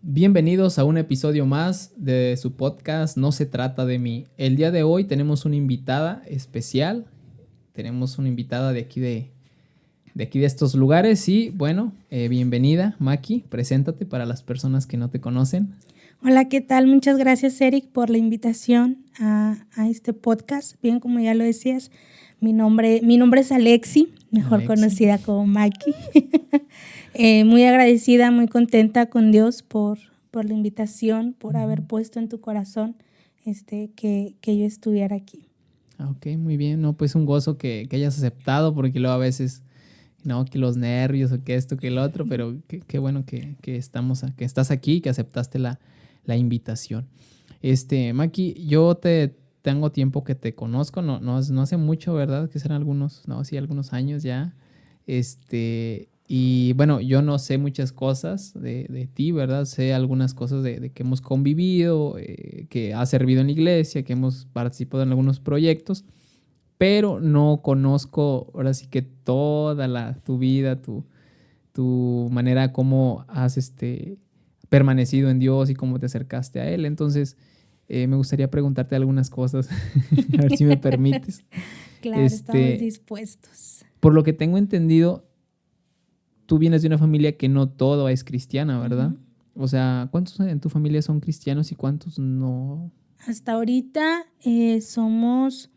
Bienvenidos a un episodio más de su podcast No se trata de mí. El día de hoy tenemos una invitada especial. Tenemos una invitada de aquí de estos lugares y bueno, bienvenida Maki. Preséntate para las personas que no te conocen. Hola, ¿qué tal? Muchas gracias, Eric, por la invitación a este podcast. Bien, como ya lo decías, mi nombre es Alexi, mejor conocida como Maki. Muy agradecida, muy contenta con Dios por la invitación, por haber puesto en tu corazón que yo estuviera aquí. Ok, muy bien. No, pues un gozo que hayas aceptado, porque luego a veces, no, que los nervios o que esto, que el otro, pero qué bueno que estás aquí, que aceptaste la invitación. Maki, yo tengo tiempo que te conozco, no hace mucho, ¿verdad? Que serán algunos años ya. Y bueno, yo no sé muchas cosas de ti, ¿verdad? Sé algunas cosas de que hemos convivido, que has servido en la iglesia, que hemos participado en algunos proyectos, pero no conozco ahora sí que toda tu vida, tu manera, cómo has permanecido en Dios y cómo te acercaste a Él. Entonces, me gustaría preguntarte algunas cosas, a ver si me permites. Claro, estamos dispuestos. Por lo que tengo entendido, tú vienes de una familia que no todo es cristiana, ¿verdad? Uh-huh. O sea, ¿cuántos en tu familia son cristianos y cuántos no? Hasta ahorita somos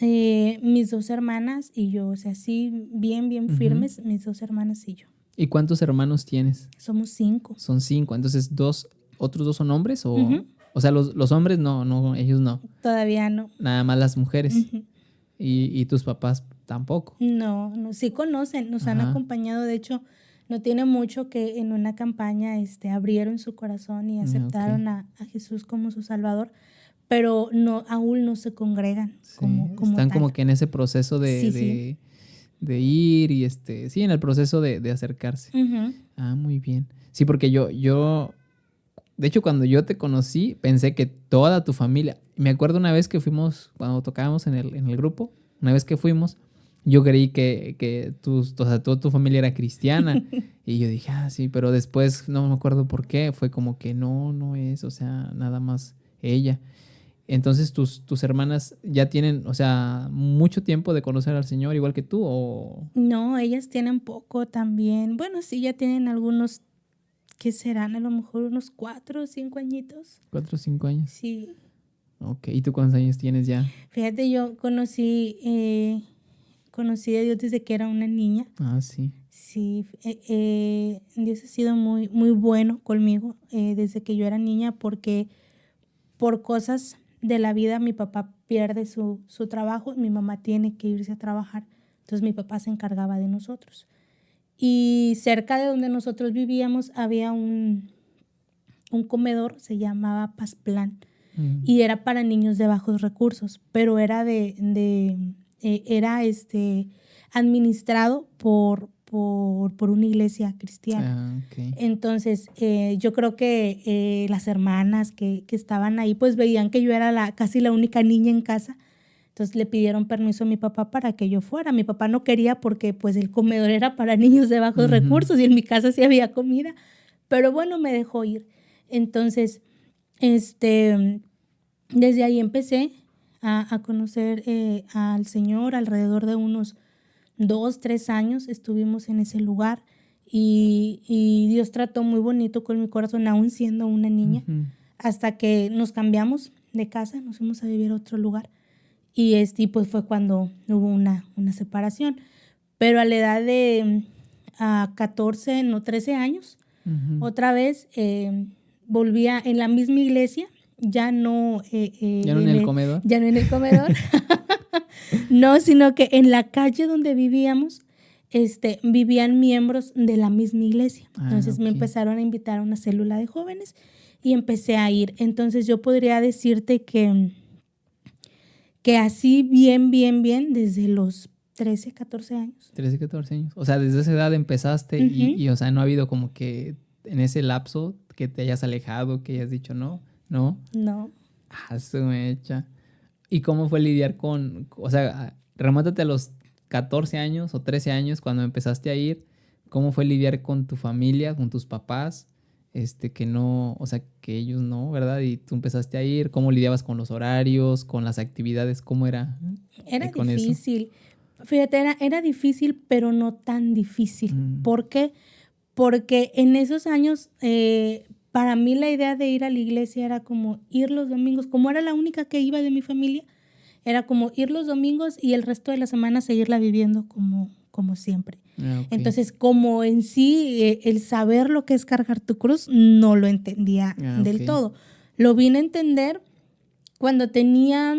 mis dos hermanas y yo, o sea, sí, bien firmes, uh-huh. Mis dos hermanas y yo. ¿Y cuántos hermanos tienes? Somos 5. Son 5, entonces ¿otros dos son hombres o...? Uh-huh. O sea, los hombres no, ellos no. Todavía no. Nada más las mujeres. Uh-huh. ¿Y tus papás tampoco? No, sí conocen, nos han acompañado. De hecho, no tiene mucho que en una campaña abrieron su corazón y aceptaron a Jesús como su Salvador, pero aún no se congregan como están tal. como que en ese proceso de ir y en el proceso de acercarse. Uh-huh. Ah, muy bien. Sí, porque yo de hecho, cuando yo te conocí, pensé que toda tu familia... Me acuerdo una vez que fuimos, cuando tocábamos en el grupo, una vez que fuimos, yo creí que toda tu familia era cristiana. Y yo dije, sí, pero después no me acuerdo por qué. Fue como que no es, o sea, nada más ella. Entonces, ¿tus hermanas ya tienen, o sea, mucho tiempo de conocer al Señor, igual que tú, o...? No, ellas tienen poco también. Bueno, sí, ya tienen algunos... ¿Qué serán? A lo mejor unos 4 o 5 añitos. 4 o 5 años. Sí. Ok, ¿y tú cuántos años tienes ya? Fíjate, yo conocí a Dios desde que era una niña. Ah, sí. Sí, Dios ha sido muy, muy bueno conmigo desde que yo era niña, porque por cosas de la vida mi papá pierde su trabajo y mi mamá tiene que irse a trabajar. Entonces mi papá se encargaba de nosotros. Y cerca de donde nosotros vivíamos había un comedor, se llamaba Paz Plan, y era para niños de bajos recursos, pero era administrado por una iglesia cristiana. Okay. Entonces, yo creo que las hermanas que estaban ahí, pues veían que yo era casi la única niña en casa. Entonces le pidieron permiso a mi papá para que yo fuera. Mi papá no quería porque pues el comedor era para niños de bajos recursos y en mi casa sí había comida. Pero bueno, me dejó ir. Entonces, desde ahí empecé a conocer al Señor. Alrededor de unos 2, 3 años estuvimos en ese lugar y Dios trató muy bonito con mi corazón, aún siendo una niña, hasta que nos cambiamos de casa, nos fuimos a vivir a otro lugar. Y pues fue cuando hubo una separación. Pero a la edad de 14, no 13 años, otra vez volvía en la misma iglesia, ya no en el comedor. Ya no en el comedor. No, sino que en la calle donde vivíamos vivían miembros de la misma iglesia. Entonces me empezaron a invitar a una célula de jóvenes y empecé a ir. Entonces yo podría decirte que así bien, desde los 13, 14 años. 13, 14 años. O sea, desde esa edad empezaste y, o sea, no ha habido como que en ese lapso que te hayas alejado, que hayas dicho no. No. Su mecha. ¿Y cómo fue lidiar o sea, remóntate a los 14 años o 13 años cuando empezaste a ir? ¿Cómo fue lidiar con tu familia, con tus papás? que no, o sea, que ellos no, ¿verdad? Y tú empezaste a ir, ¿cómo lidiabas con los horarios, con las actividades? ¿Cómo era Era con eso? difícil. Fíjate, era difícil, pero no tan difícil. ¿Por qué? Porque en esos años, para mí la idea de ir a la iglesia era como ir los domingos, como era la única que iba de mi familia, era como ir los domingos y el resto de la semana seguirla viviendo como siempre. Okay. Entonces, como en sí, el saber lo que es cargar tu cruz, no lo entendía del todo. Lo vine a entender cuando tenía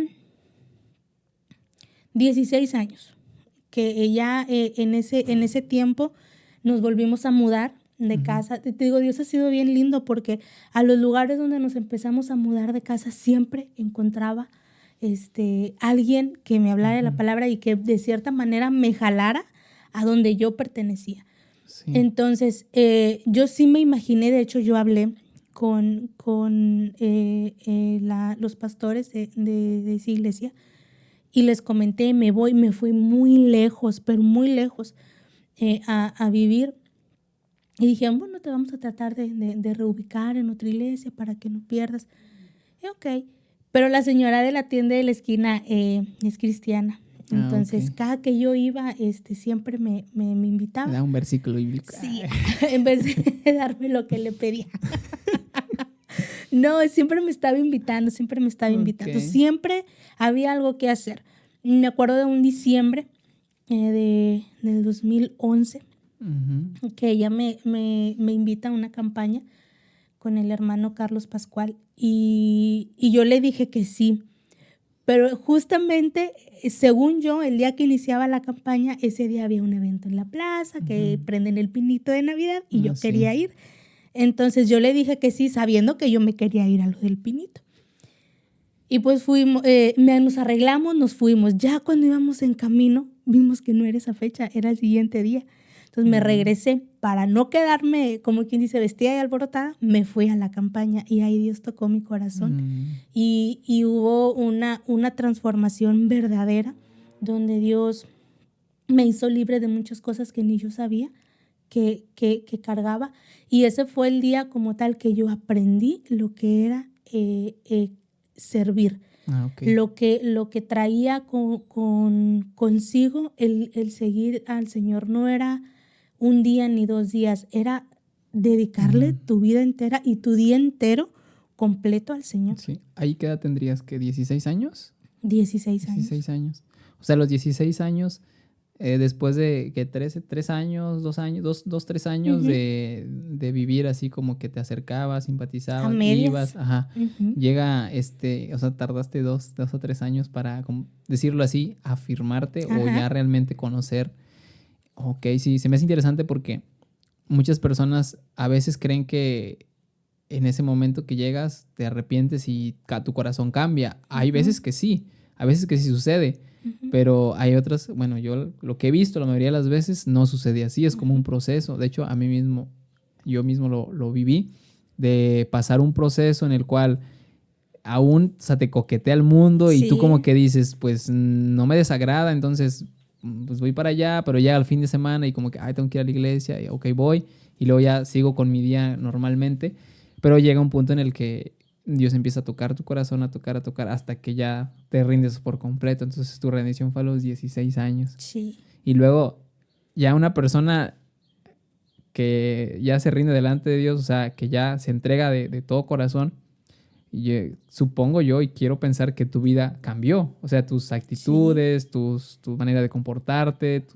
16 años, que ya en ese tiempo nos volvimos a mudar de casa. Te digo, Dios ha sido bien lindo porque a los lugares donde nos empezamos a mudar de casa siempre encontraba alguien que me hablara de la palabra y que de cierta manera me jalara a donde yo pertenecía. Sí. Entonces, yo sí me imaginé, de hecho yo hablé con los pastores de esa iglesia y les comenté, me fui muy lejos, pero muy lejos a vivir. Y dijeron, bueno, te vamos a tratar de reubicar en otra iglesia para que no pierdas. Y ok, pero la señora de la tienda de la esquina es cristiana. Entonces, cada que yo iba, siempre me invitaba. Me da un versículo bíblico. Sí, en vez de darme lo que le pedía. No, siempre me estaba invitando. Siempre había algo que hacer. Me acuerdo de un diciembre del 2011, que ella me invita a una campaña con el hermano Carlos Pascual y yo le dije que sí. Pero justamente, según yo, el día que iniciaba la campaña, ese día había un evento en la plaza, que prenden el pinito de Navidad y yo quería ir. Entonces yo le dije que sí, sabiendo que yo me quería ir a lo del pinito. Y pues fuimos, nos arreglamos, nos fuimos. Ya cuando íbamos en camino, vimos que no era esa fecha, era el siguiente día. Entonces me regresé para no quedarme, como quien dice, vestida y alborotada, me fui a la campaña y ahí Dios tocó mi corazón. Y hubo una transformación verdadera donde Dios me hizo libre de muchas cosas que ni yo sabía que cargaba. Y ese fue el día como tal que yo aprendí lo que era servir. Lo que traía consigo el seguir al Señor no era un día ni 2 días, era dedicarle tu vida entera y tu día entero completo al Señor. Sí. ¿Ahí qué edad tendrías? ¿Que 16 años? 16 años. 16 años. O sea, los 16 años, después de que 3 años, 2 años, 3 años de vivir así como que te acercabas, simpatizabas, ibas, llega, o sea, tardaste 2 o 3 años para, como decirlo así, afirmarte o ya realmente conocer. Ok, sí, se me hace interesante porque muchas personas a veces creen que en ese momento que llegas te arrepientes y tu corazón cambia. Hay veces que sí sucede, pero hay otras, bueno, yo lo que he visto la mayoría de las veces no sucede así, es como un proceso. De hecho, yo mismo lo viví, de pasar un proceso en el cual aún, o sea, te coquetea el mundo y tú como que dices, pues no me desagrada, entonces pues voy para allá, pero ya al fin de semana y como que, tengo que ir a la iglesia, y ok, voy, y luego ya sigo con mi día normalmente, pero llega un punto en el que Dios empieza a tocar tu corazón, a tocar, hasta que ya te rindes por completo. Entonces tu rendición fue a los 16 años. Sí. Y luego ya una persona que ya se rinde delante de Dios, o sea, que ya se entrega de todo corazón, supongo yo y quiero pensar que tu vida cambió. O sea, tus actitudes, tu manera de comportarte,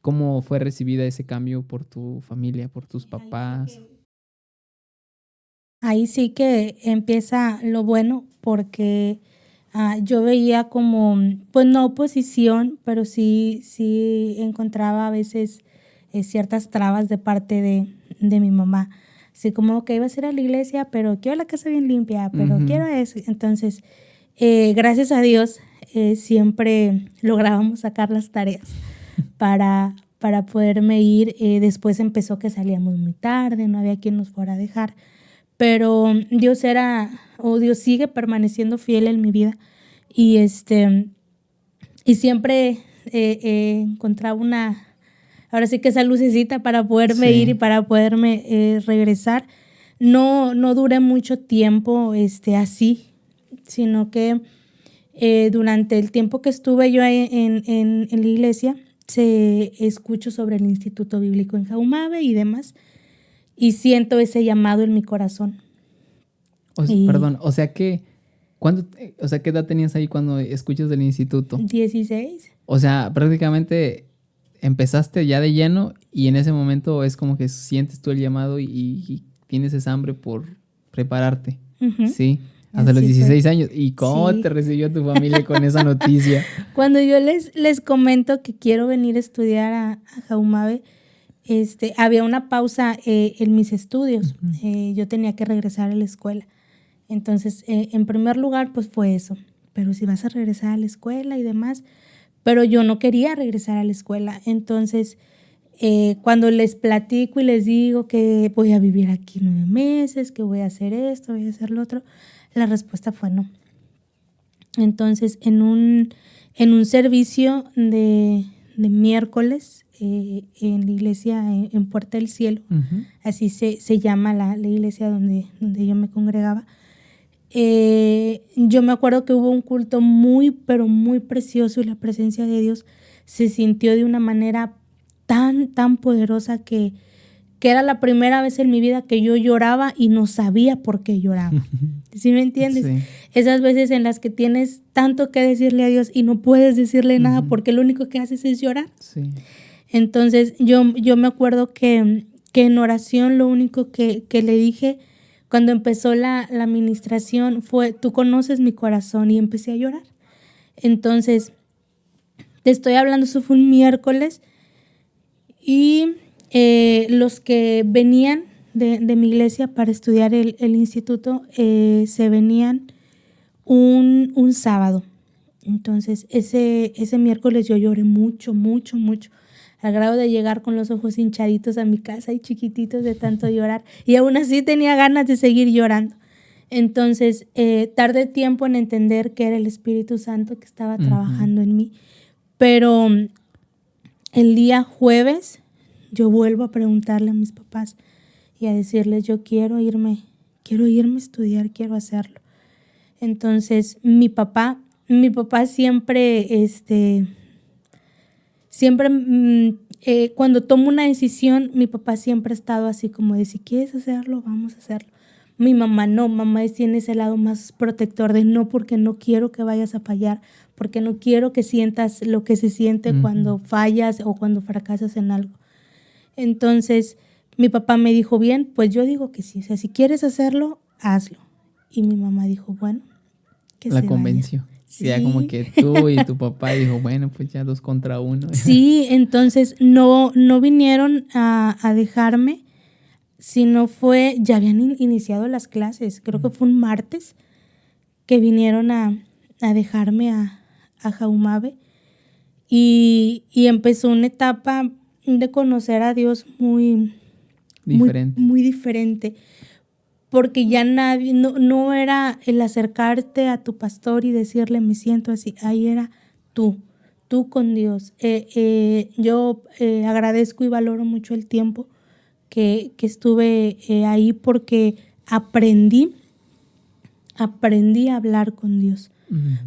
cómo fue recibida ese cambio por tu familia, por tus papás. Ahí sí que empieza lo bueno porque yo veía como, pues no oposición, pero sí encontraba a veces ciertas trabas de parte de mi mamá. Así como que iba a ir a la iglesia, pero quiero la casa bien limpia, pero quiero eso. Entonces, gracias a Dios, siempre lográbamos sacar las tareas para poderme ir. Después empezó que salíamos muy tarde, no había quien nos fuera a dejar. Pero Dios Dios sigue permaneciendo fiel en mi vida. Y siempre encontraba ahora sí que esa lucecita para poderme ir y para poderme regresar. no duré mucho tiempo así, sino que durante el tiempo que estuve yo en la iglesia, escucho sobre el Instituto Bíblico en Jaumabe y demás, y siento ese llamado en mi corazón. Perdón, o sea que, ¿qué edad tenías ahí cuando escuchas del instituto? 16. O sea, prácticamente empezaste ya de lleno y en ese momento es como que sientes tú el llamado y tienes esa hambre por prepararte, Uh-huh. ¿sí? Hasta los Así 16 fue. años. ¿Y cómo Sí. te recibió tu familia con esa noticia? Cuando yo les comento que quiero venir a estudiar a Jaumabe, había una pausa en mis estudios. Ujú. Yo tenía que regresar a la escuela. Entonces, en primer lugar, pues fue eso. Pero si vas a regresar a la escuela y demás, pero yo no quería regresar a la escuela. Entonces, cuando les platico y les digo que voy a vivir aquí 9 meses, que voy a hacer esto, voy a hacer lo otro, la respuesta fue no. Entonces, en un servicio de miércoles en la iglesia en Puerta del Cielo, Uh-huh. así se llama la iglesia donde yo me congregaba, yo me acuerdo que hubo un culto muy, pero muy precioso y la presencia de Dios se sintió de una manera tan, tan poderosa que era la primera vez en mi vida que yo lloraba y no sabía por qué lloraba. ¿Sí me entiendes? Sí. Esas veces en las que tienes tanto que decirle a Dios y no puedes decirle nada porque lo único que haces es llorar. Sí. Entonces yo me acuerdo que en oración lo único que le dije cuando empezó la administración fue, tú conoces mi corazón, y empecé a llorar. Entonces, te estoy hablando, eso fue un miércoles y los que venían de mi iglesia para estudiar el instituto se venían un sábado. Entonces, ese miércoles yo lloré mucho, mucho, mucho, al grado de llegar con los ojos hinchaditos a mi casa y chiquititos de tanto llorar. Y aún así tenía ganas de seguir llorando. Entonces, tardé tiempo en entender que era el Espíritu Santo que estaba trabajando en mí. Pero el día jueves yo vuelvo a preguntarle a mis papás y a decirles, yo quiero irme a estudiar, quiero hacerlo. Entonces, mi papá siempre, cuando tomo una decisión, mi papá siempre ha estado así como de, si quieres hacerlo, vamos a hacerlo. Mi mamá no, mamá tiene ese lado más protector de no, porque no quiero que vayas a fallar, porque no quiero que sientas lo que se siente cuando fallas o cuando fracasas en algo. Entonces, mi papá me dijo, bien, pues yo digo que sí, o sea, si quieres hacerlo, hazlo. Y mi mamá dijo, bueno, que la se convenció. vaya. Sí. Ya como que tú y tu papá dijo, bueno, pues ya 2 contra 1. Sí, entonces no vinieron a dejarme, sino fue, ya habían iniciado las clases, creo que fue un martes que vinieron a dejarme a Jaumabe y empezó una etapa de conocer a Dios muy Diferente. muy diferente. Porque ya nadie, no era el acercarte a tu pastor y decirle, me siento así, ahí era tú con Dios. Yo agradezco y valoro mucho el tiempo que estuve ahí porque aprendí a hablar con Dios.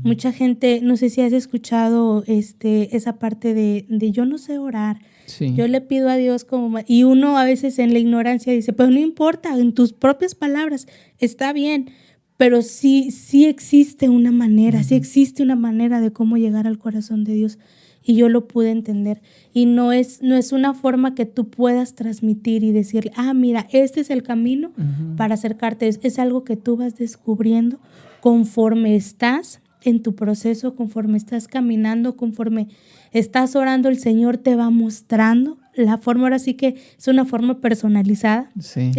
Mucha gente, no sé si has escuchado esa parte de yo no sé orar. Sí. Yo le pido a Dios como... Y uno a veces en la ignorancia dice, pero no importa, en tus propias palabras, está bien. Pero sí existe una manera, sí existe una manera de cómo llegar al corazón de Dios. Y yo lo pude entender. Y no es una forma que tú puedas transmitir y decirle, mira, este es el camino para acercarte. Es algo que tú vas descubriendo conforme estás en tu proceso, conforme estás caminando, conforme estás orando, el Señor te va mostrando la forma. Ahora sí que es una forma personalizada. Sí.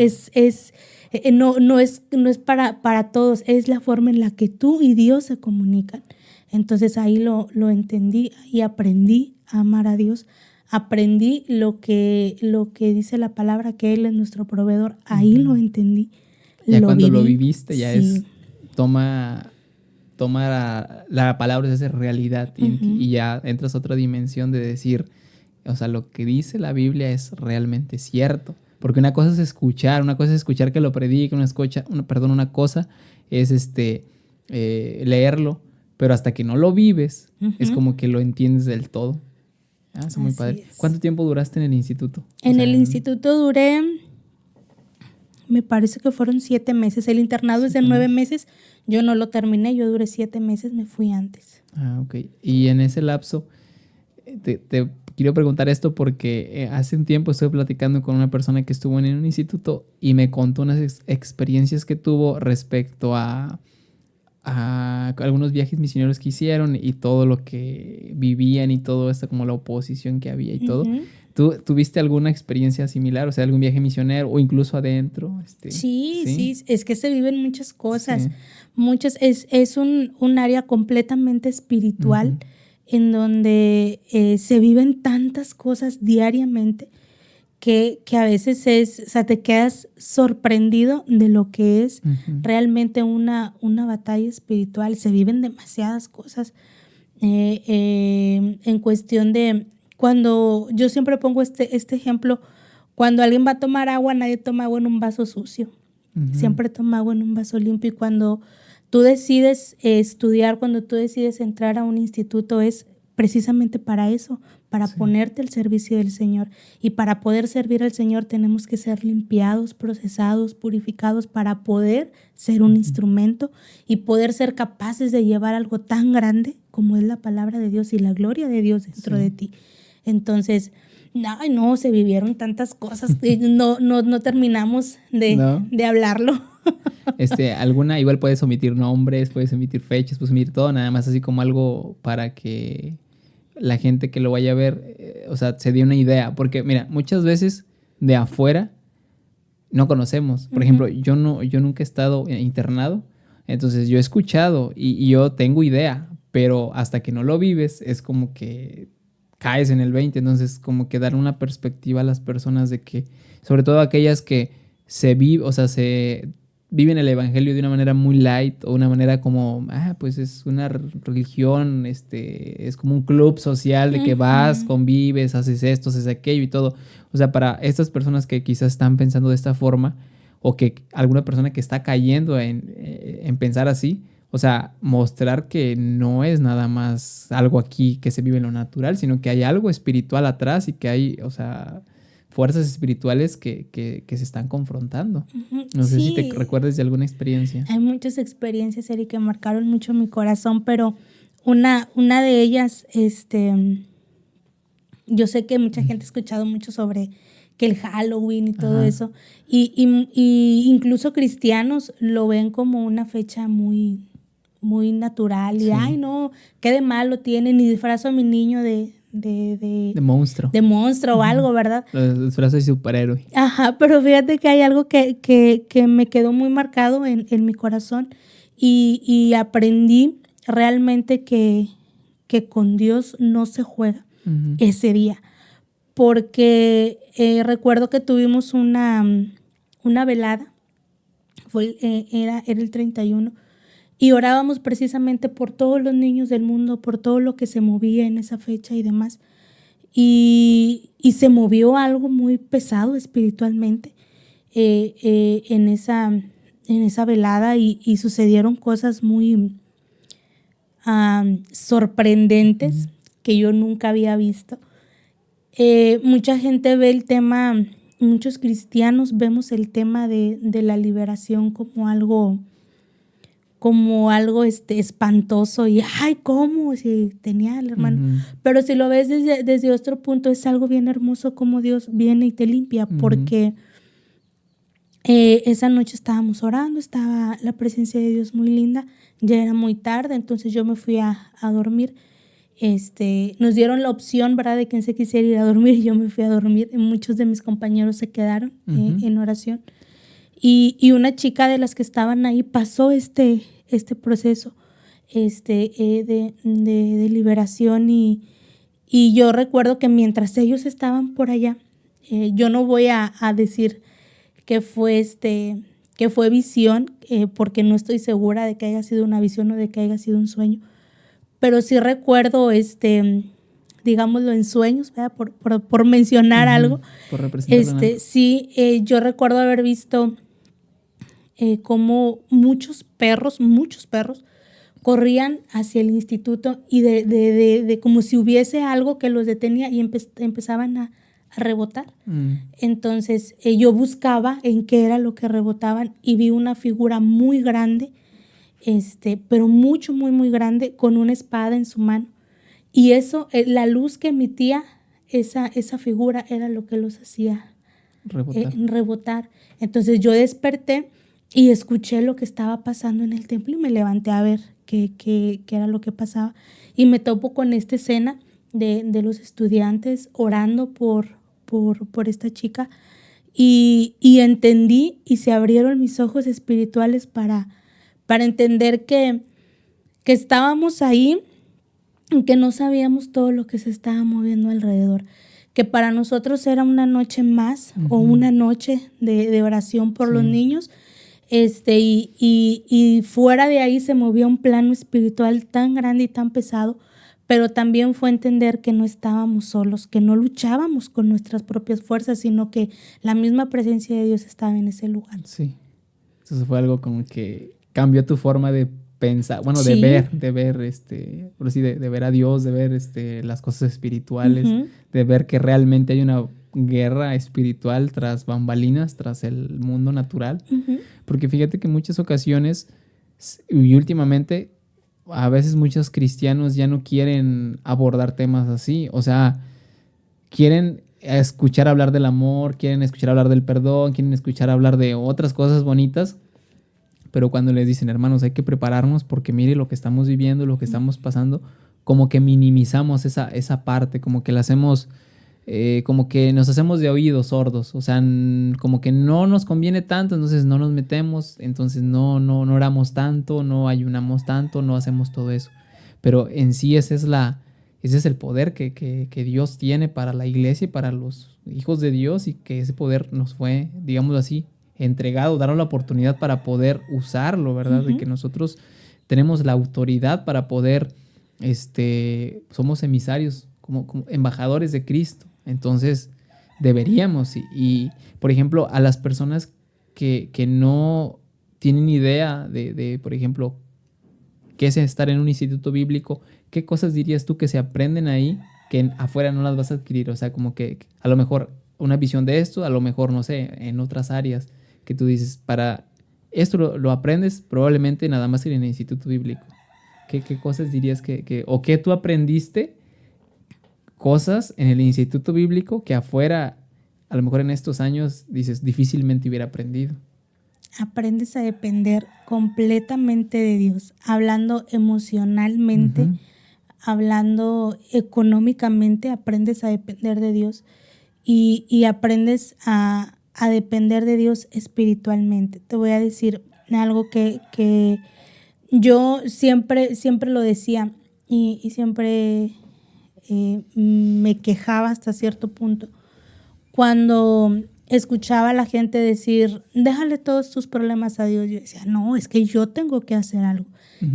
No es para todos, es la forma en la que tú y Dios se comunican. Entonces ahí lo entendí y aprendí a amar a Dios. Aprendí lo que dice la palabra, que Él es nuestro proveedor. Ahí lo entendí. Ya cuando lo viviste, ya sí. toma la palabra, se hace realidad y ya entras a otra dimensión de decir, o sea, lo que dice la Biblia es realmente cierto. Porque una cosa es escuchar que lo predique, una cosa es leerlo, pero hasta que no lo vives, es como que lo entiendes del todo. Está muy padre. ¿Cuánto tiempo duraste en el instituto? En el instituto duré, me parece que fueron 7 meses. El internado es de 9 meses. Yo no lo terminé, yo duré 7 meses, me fui antes. Ok. Y en ese lapso, te quiero preguntar esto porque hace un tiempo estuve platicando con una persona que estuvo en un instituto y me contó unas experiencias que tuvo respecto a algunos viajes misioneros que hicieron y todo lo que vivían y todo esto, como la oposición que había y todo. ¿Tú tuviste alguna experiencia similar? O sea, algún viaje misionero o incluso adentro. Sí, es que se viven muchas cosas. Es un área completamente espiritual en donde se viven tantas cosas diariamente que a veces te quedas sorprendido de lo que es realmente una batalla espiritual. Se viven demasiadas cosas en cuestión de cuando yo siempre pongo este ejemplo, cuando alguien va a tomar agua, nadie toma agua en un vaso sucio, siempre toma agua en un vaso limpio. Y cuando tú decides estudiar, cuando tú decides entrar a un instituto, es precisamente para eso, para ponerte al servicio del Señor. Y para poder servir al Señor tenemos que ser limpiados, procesados, purificados para poder ser un instrumento y poder ser capaces de llevar algo tan grande como es la palabra de Dios y la gloria de Dios dentro de ti. Entonces, no, se vivieron tantas cosas que no terminamos de hablarlo. Alguna, igual puedes omitir nombres, puedes omitir fechas, puedes omitir todo, nada más así como algo para que la gente que lo vaya a ver, se dé una idea. Porque, mira, muchas veces de afuera no conocemos. Por ejemplo, yo nunca he estado internado, entonces yo he escuchado y yo tengo idea, pero hasta que no lo vives es como que caes en el 20. Entonces, como que dar una perspectiva a las personas de que, sobre todo aquellas que se viven el evangelio de una manera muy light o una manera como, pues es una religión, es como un club social de que vas, convives, haces esto, haces aquello y todo. O sea, para estas personas que quizás están pensando de esta forma o que alguna persona que está cayendo en pensar así, o sea, mostrar que no es nada más algo aquí que se vive en lo natural, sino que hay algo espiritual atrás y que hay, fuerzas espirituales que se están confrontando. No sé si te recuerdas de alguna experiencia. Hay muchas experiencias, Eric, que marcaron mucho mi corazón, pero una de ellas, yo sé que mucha gente ha escuchado mucho sobre que el Halloween y todo eso, y incluso cristianos lo ven como una fecha muy, muy natural, y ay no, qué de malo tienen, y disfrazo a mi niño de monstruo. De monstruo o algo, ¿verdad? Los disfrazos de superhéroe. Ajá, pero fíjate que hay algo que me quedó muy marcado en mi corazón y aprendí realmente que con Dios no se juega ese día. Porque recuerdo que tuvimos una velada, era el 31, y orábamos precisamente por todos los niños del mundo, por todo lo que se movía en esa fecha y demás. Y se movió algo muy pesado espiritualmente en esa velada y sucedieron cosas muy sorprendentes que yo nunca había visto. Mucha gente ve el tema, muchos cristianos vemos el tema de la liberación como algo espantoso y ¡ay, cómo! Si tenía el hermano. Pero si lo ves desde otro punto, es algo bien hermoso como Dios viene y te limpia, porque esa noche estábamos orando, estaba la presencia de Dios muy linda, ya era muy tarde, entonces yo me fui a dormir. Nos dieron la opción, ¿verdad?, de quien se quisiera ir a dormir, y yo me fui a dormir, y muchos de mis compañeros se quedaron en oración. Y una chica de las que estaban ahí pasó este proceso de liberación y yo recuerdo que mientras ellos estaban por allá, yo no voy a decir que fue visión, porque no estoy segura de que haya sido una visión o de que haya sido un sueño, pero sí recuerdo digámoslo, en sueños, ¿verdad? Por mencionar algo. Por representar algo. Sí, yo recuerdo haber visto como muchos perros corrían hacia el instituto y de como si hubiese algo que los detenía y empezaban a rebotar. Entonces yo buscaba en qué era lo que rebotaban y vi una figura muy grande, pero mucho, muy, muy grande, con una espada en su mano. Y eso, la luz que emitía esa figura era lo que los hacía rebotar. Entonces yo desperté y escuché lo que estaba pasando en el templo y me levanté a ver qué era lo que pasaba. Y me topo con esta escena de los estudiantes orando por esta chica y entendí y se abrieron mis ojos espirituales para entender que estábamos ahí y que no sabíamos todo lo que se estaba moviendo alrededor, que para nosotros era una noche más o una noche de oración por los niños, y fuera de ahí se movía un plano espiritual tan grande y tan pesado, pero también fue entender que no estábamos solos, que no luchábamos con nuestras propias fuerzas, sino que la misma presencia de Dios estaba en ese lugar. Sí, eso fue algo como que cambió tu forma de pensar, bueno, de ver, por así, de ver a Dios, de ver las cosas espirituales, de ver que realmente hay una guerra espiritual tras bambalinas, tras el mundo natural. Porque fíjate que en muchas ocasiones y últimamente a veces muchos cristianos ya no quieren abordar temas así, o sea, quieren escuchar hablar del amor, quieren escuchar hablar del perdón, quieren escuchar hablar de otras cosas bonitas. Pero cuando les dicen, hermanos, hay que prepararnos porque mire lo que estamos viviendo, lo que estamos pasando, como que minimizamos esa parte, como que la hacemos, como que nos hacemos de oídos sordos, o sea, como que no nos conviene tanto, entonces no nos metemos, entonces no oramos tanto, no ayunamos tanto, no hacemos todo eso. Pero en sí ese es el poder que Dios tiene para la iglesia y para los hijos de Dios, y que ese poder nos fue, digámoslo así, entregado, darnos la oportunidad para poder usarlo, ¿verdad? De que nosotros tenemos la autoridad para poder, somos emisarios, como embajadores de Cristo. Entonces, deberíamos. Y, por ejemplo, a las personas que no tienen idea de, por ejemplo, qué es estar en un instituto bíblico, ¿qué cosas dirías tú que se aprenden ahí que afuera no las vas a adquirir? O sea, como que a lo mejor una visión de esto, a lo mejor, no sé, en otras áreas que tú dices, para esto lo aprendes probablemente nada más en el instituto bíblico. ¿Qué cosas dirías o qué tú aprendiste cosas en el instituto bíblico que afuera, a lo mejor en estos años, dices, difícilmente hubiera aprendido? Aprendes a depender completamente de Dios, hablando emocionalmente, hablando económicamente, aprendes a depender de Dios y aprendes a depender de Dios espiritualmente. Te voy a decir algo que yo siempre lo decía y siempre me quejaba hasta cierto punto. Cuando escuchaba a la gente decir, déjale todos tus problemas a Dios, yo decía, no, es que yo tengo que hacer algo.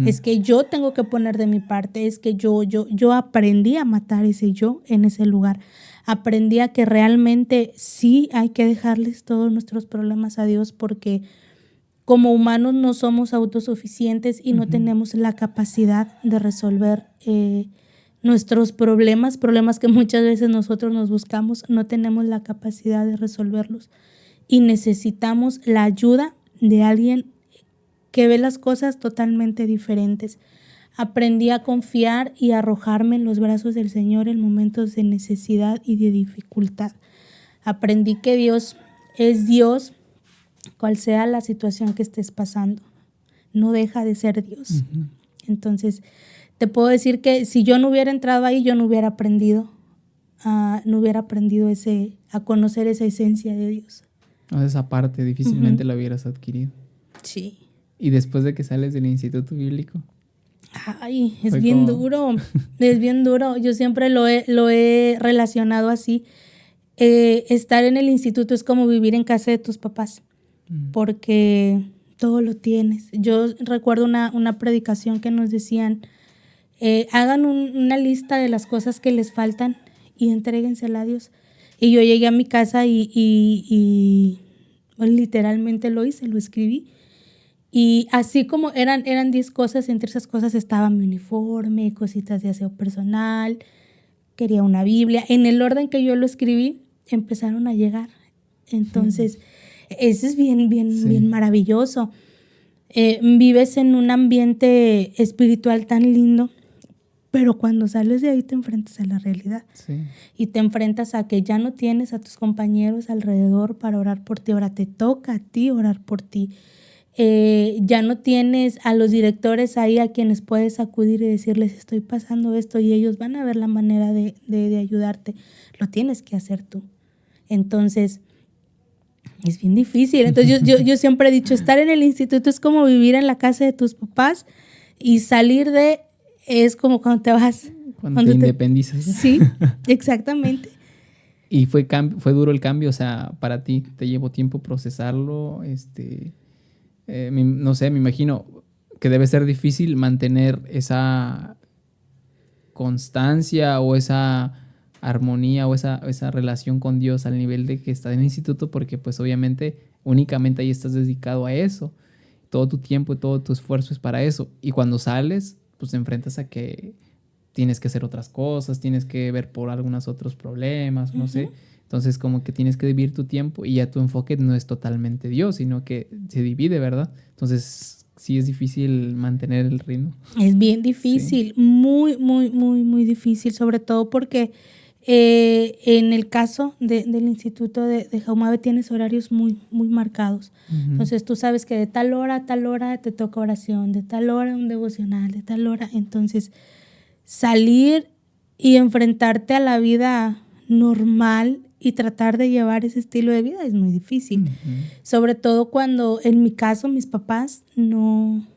Es que yo tengo que poner de mi parte, es que yo aprendí a matar ese yo en ese lugar. Aprendí a que realmente sí hay que dejarles todos nuestros problemas a Dios, porque como humanos no somos autosuficientes y no tenemos la capacidad de resolver nuestros problemas que muchas veces nosotros nos buscamos, no tenemos la capacidad de resolverlos y necesitamos la ayuda de alguien que ve las cosas totalmente diferentes. Aprendí a confiar y a arrojarme en los brazos del Señor en momentos de necesidad y de dificultad. Aprendí que Dios es Dios, cual sea la situación que estés pasando. No deja de ser Dios. Entonces, te puedo decir que si yo no hubiera entrado ahí, yo no hubiera aprendido a conocer esa esencia de Dios. Esa parte difícilmente la hubieras adquirido. Sí. ¿Y después de que sales del instituto bíblico? Ay, es bien duro, es bien duro. Yo siempre lo he relacionado así. Estar en el instituto es como vivir en casa de tus papás, porque todo lo tienes. Yo recuerdo una predicación que nos decían, hagan una lista de las cosas que les faltan y entréguensela a Dios. Y yo llegué a mi casa y pues, literalmente lo hice, lo escribí. Y así como eran 10 cosas, entre esas cosas estaba mi uniforme, cositas de aseo personal, quería una Biblia. En el orden que yo lo escribí, empezaron a llegar. Entonces, eso es bien, bien, Sí. bien maravilloso. Vives en un ambiente espiritual tan lindo, pero cuando sales de ahí te enfrentas a la realidad. Sí. Y te enfrentas a que ya no tienes a tus compañeros alrededor para orar por ti. Ahora te toca a ti orar por ti. Ya no tienes a los directores ahí a quienes puedes acudir y decirles estoy pasando esto y ellos van a ver la manera de ayudarte. Lo tienes que hacer tú. Entonces, es bien difícil. Entonces, yo siempre he dicho, estar en el instituto es como vivir en la casa de tus papás y salir de es como cuando te vas. Cuando te independizas. Sí, exactamente. ¿Y fue duro el cambio? O sea, para ti, ¿te llevó tiempo procesarlo? No sé, me imagino que debe ser difícil mantener esa constancia o esa armonía o esa relación con Dios al nivel de que estás en el instituto, porque pues obviamente únicamente ahí estás dedicado a eso. Todo tu tiempo y todo tu esfuerzo es para eso. Y cuando sales, pues te enfrentas a que tienes que hacer otras cosas, tienes que ver por algunos otros problemas, no sé. Entonces como que tienes que dividir tu tiempo y ya tu enfoque no es totalmente Dios, sino que se divide, ¿verdad? Entonces sí es difícil mantener el ritmo. Es bien difícil, sí. Muy, muy, muy, muy difícil, sobre todo porque en el caso del Instituto de Jaumave tienes horarios muy, muy marcados. Entonces tú sabes que de tal hora a tal hora te toca oración, de tal hora un devocional, de tal hora. Entonces salir y enfrentarte a la vida normal y tratar de llevar ese estilo de vida es muy difícil. Sobre todo cuando en mi caso mis papás no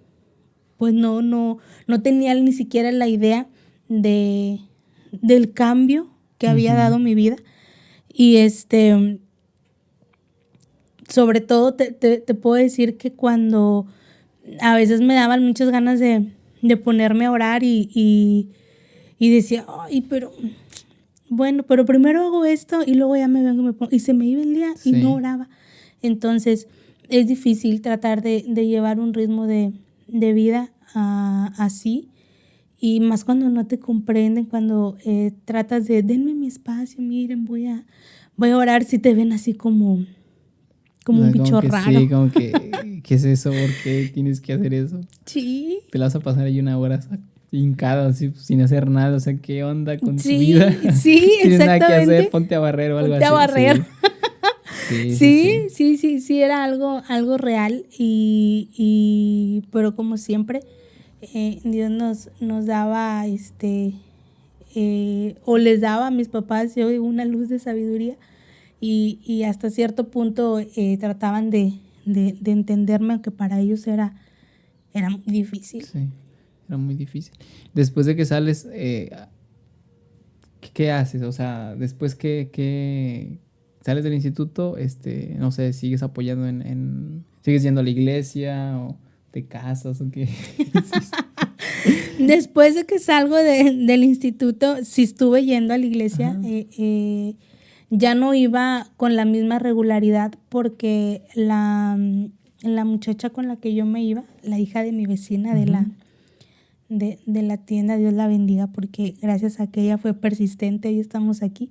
tenían ni siquiera la idea del cambio que había dado mi vida. Y sobre todo te puedo decir que cuando a veces me daban muchas ganas de ponerme a orar y decía, ay, pero bueno, pero primero hago esto y luego ya me vengo y me pongo. Y se me iba el día y no oraba. Entonces es difícil tratar de llevar un ritmo de vida así. Y más cuando no te comprenden, cuando tratas de, denme mi espacio, miren, voy a orar, si te ven así como un bicho raro. Sí, como que, ¿qué es eso? ¿Por qué tienes que hacer eso? Sí. Te la vas a pasar ahí una hora hincado, así, sin hacer nada, o sea, ¿qué onda con tu vida? Sí, Tienes exactamente. Nada que hacer, ponte a barrer o algo así. Ponte a barrer. Sí. Sí, era algo real pero como siempre, Dios nos daba o les daba a mis papás yo una luz de sabiduría y hasta cierto punto trataban de entenderme, aunque para ellos era muy difícil. Sí, era muy difícil. Después de que sales, ¿qué haces? O sea, después que sales del instituto, no sé, ¿sigues apoyando sigues yendo a la iglesia o te casas o qué? Después de que salgo del instituto, sí estuve yendo a la iglesia. Ya no iba con la misma regularidad porque la muchacha con la que yo me iba, la hija de mi vecina de la tienda, Dios la bendiga, porque gracias a que ella fue persistente y estamos aquí.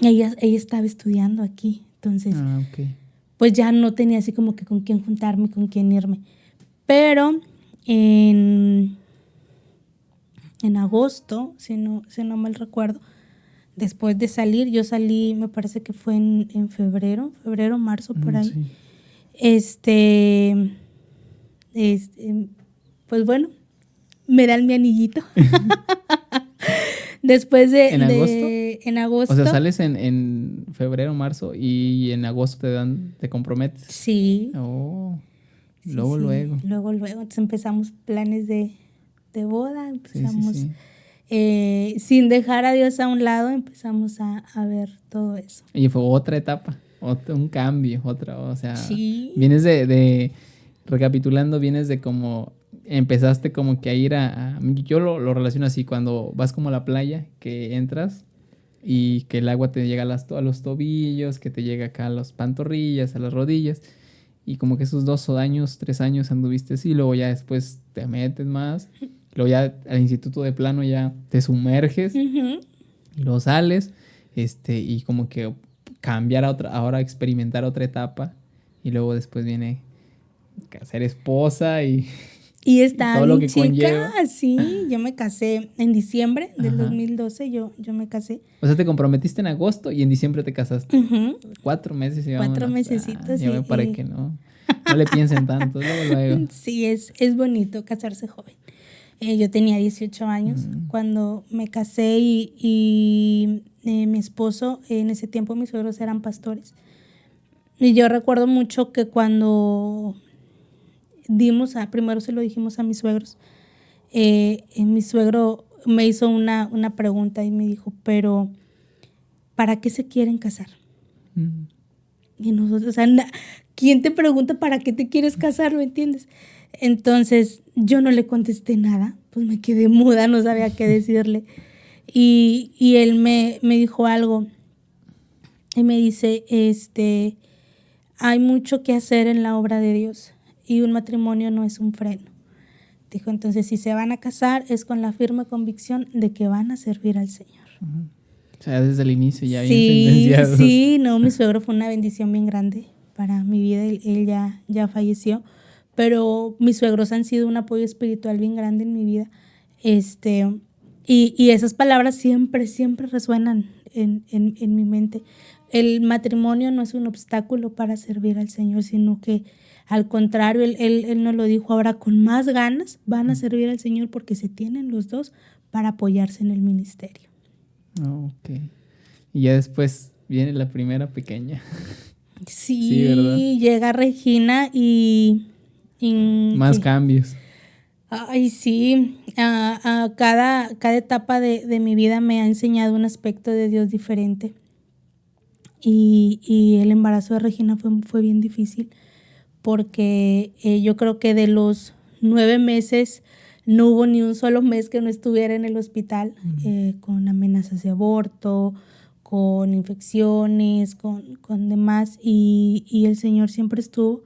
Ella estaba estudiando aquí, entonces pues ya no tenía así como que con quién juntarme, con quién irme. Pero en agosto, si no mal recuerdo, después de salir, yo salí, me parece que fue en febrero, marzo, por ahí. Sí. Pues bueno, me dan mi anillito. Después ¿En agosto? En agosto. O sea, sales en febrero, marzo y en agosto te comprometes. Sí. Oh, sí, luego. Luego. Entonces empezamos planes de boda, empezamos... Sí. Sin dejar a Dios a un lado, empezamos a ver todo eso. Y fue otra etapa, un cambio, o sea, sí. Vienes recapitulando, vienes de como empezaste como que a ir yo lo relaciono así, cuando vas como a la playa, que entras y que el agua te llega a los tobillos, que te llega acá a las pantorrillas, a las rodillas, y como que esos 2 años, 3 años anduviste así, luego ya después te metes más, luego ya al instituto de plano ya te sumerges, Ujú. y luego sales, y como que cambiar a otra, ahora experimentar otra etapa, y luego después viene ser esposa y, Y y estaba todo lo bien que chica, conlleva. sí, yo me casé en diciembre del Ajá. 2012, yo me casé. O sea, te comprometiste en agosto y en diciembre te casaste. Ujú. 4 meses y 4 vámonos. mesecitos Ya me parece que no. No le piensen tanto, luego. sí, es bonito casarse joven. Yo tenía 18 años Mm, cuando me casé y mi esposo, en ese tiempo mis suegros eran pastores. Y yo recuerdo mucho que cuando primero se lo dijimos a mis suegros, mi suegro me hizo una pregunta y me dijo, pero ¿para qué se quieren casar? mm, Y nosotros, o sea, ¿quién te pregunta para qué te quieres casar? ¿Me entiendes? Entonces yo no le contesté nada, pues me quedé muda, no sabía qué decirle. Y él me dijo algo y me dice, hay mucho que hacer en la obra de Dios y un matrimonio no es un freno. Dijo, entonces si se van a casar es con la firme convicción de que van a servir al Señor. ujú. O sea, desde el inicio ya bien Sí, sentenciados. sí, no, mi suegro fue una bendición bien grande para mi vida, él ya falleció, pero mis suegros han sido un apoyo espiritual bien grande en mi vida, y esas palabras siempre, siempre resuenan en mi mente. El matrimonio no es un obstáculo para servir al Señor, sino que al contrario, él nos lo dijo, ahora con más ganas van a servir al Señor porque se tienen los dos para apoyarse en el ministerio. Ok. Y ya después viene la primera pequeña. Sí, ¿verdad? Sí, llega Regina Más cambios. ay, sí, cada etapa de mi vida me ha enseñado un aspecto de Dios diferente. Y el embarazo de Regina fue bien difícil porque yo creo que de los 9 meses no hubo ni un solo mes que no estuviera en el hospital, con amenazas de aborto, con infecciones, con demás, y el Señor siempre estuvo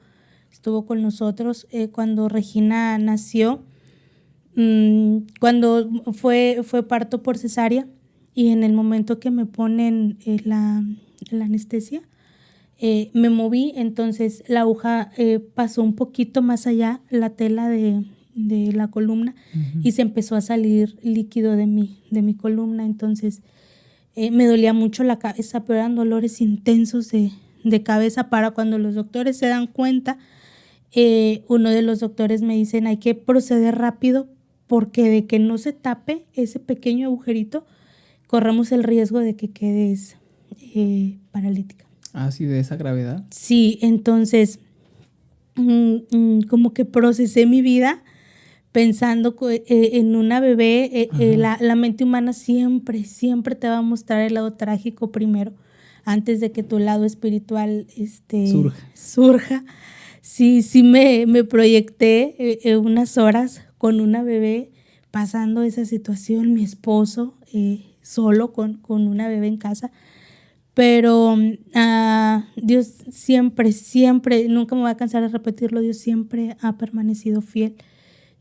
con nosotros. Cuando Regina nació, cuando fue parto por cesárea, y en el momento que me ponen la anestesia, me moví, entonces la aguja pasó un poquito más allá, la tela de la columna, y se empezó a salir líquido de mi columna. Entonces me dolía mucho la cabeza, pero eran dolores intensos de cabeza. Para cuando los doctores se dan cuenta, uno de los doctores me dicen, hay que proceder rápido porque de que no se tape ese pequeño agujerito, corremos el riesgo de que quedes paralítica. Ah, sí, de esa gravedad. Sí, entonces como que procesé mi vida pensando en una bebé. La mente humana siempre, siempre te va a mostrar el lado trágico primero, antes de que tu lado espiritual surja. Sí, sí me proyecté unas horas con una bebé pasando esa situación, mi esposo solo con una bebé en casa. Pero Dios siempre, siempre, nunca me voy a cansar de repetirlo, Dios siempre ha permanecido fiel.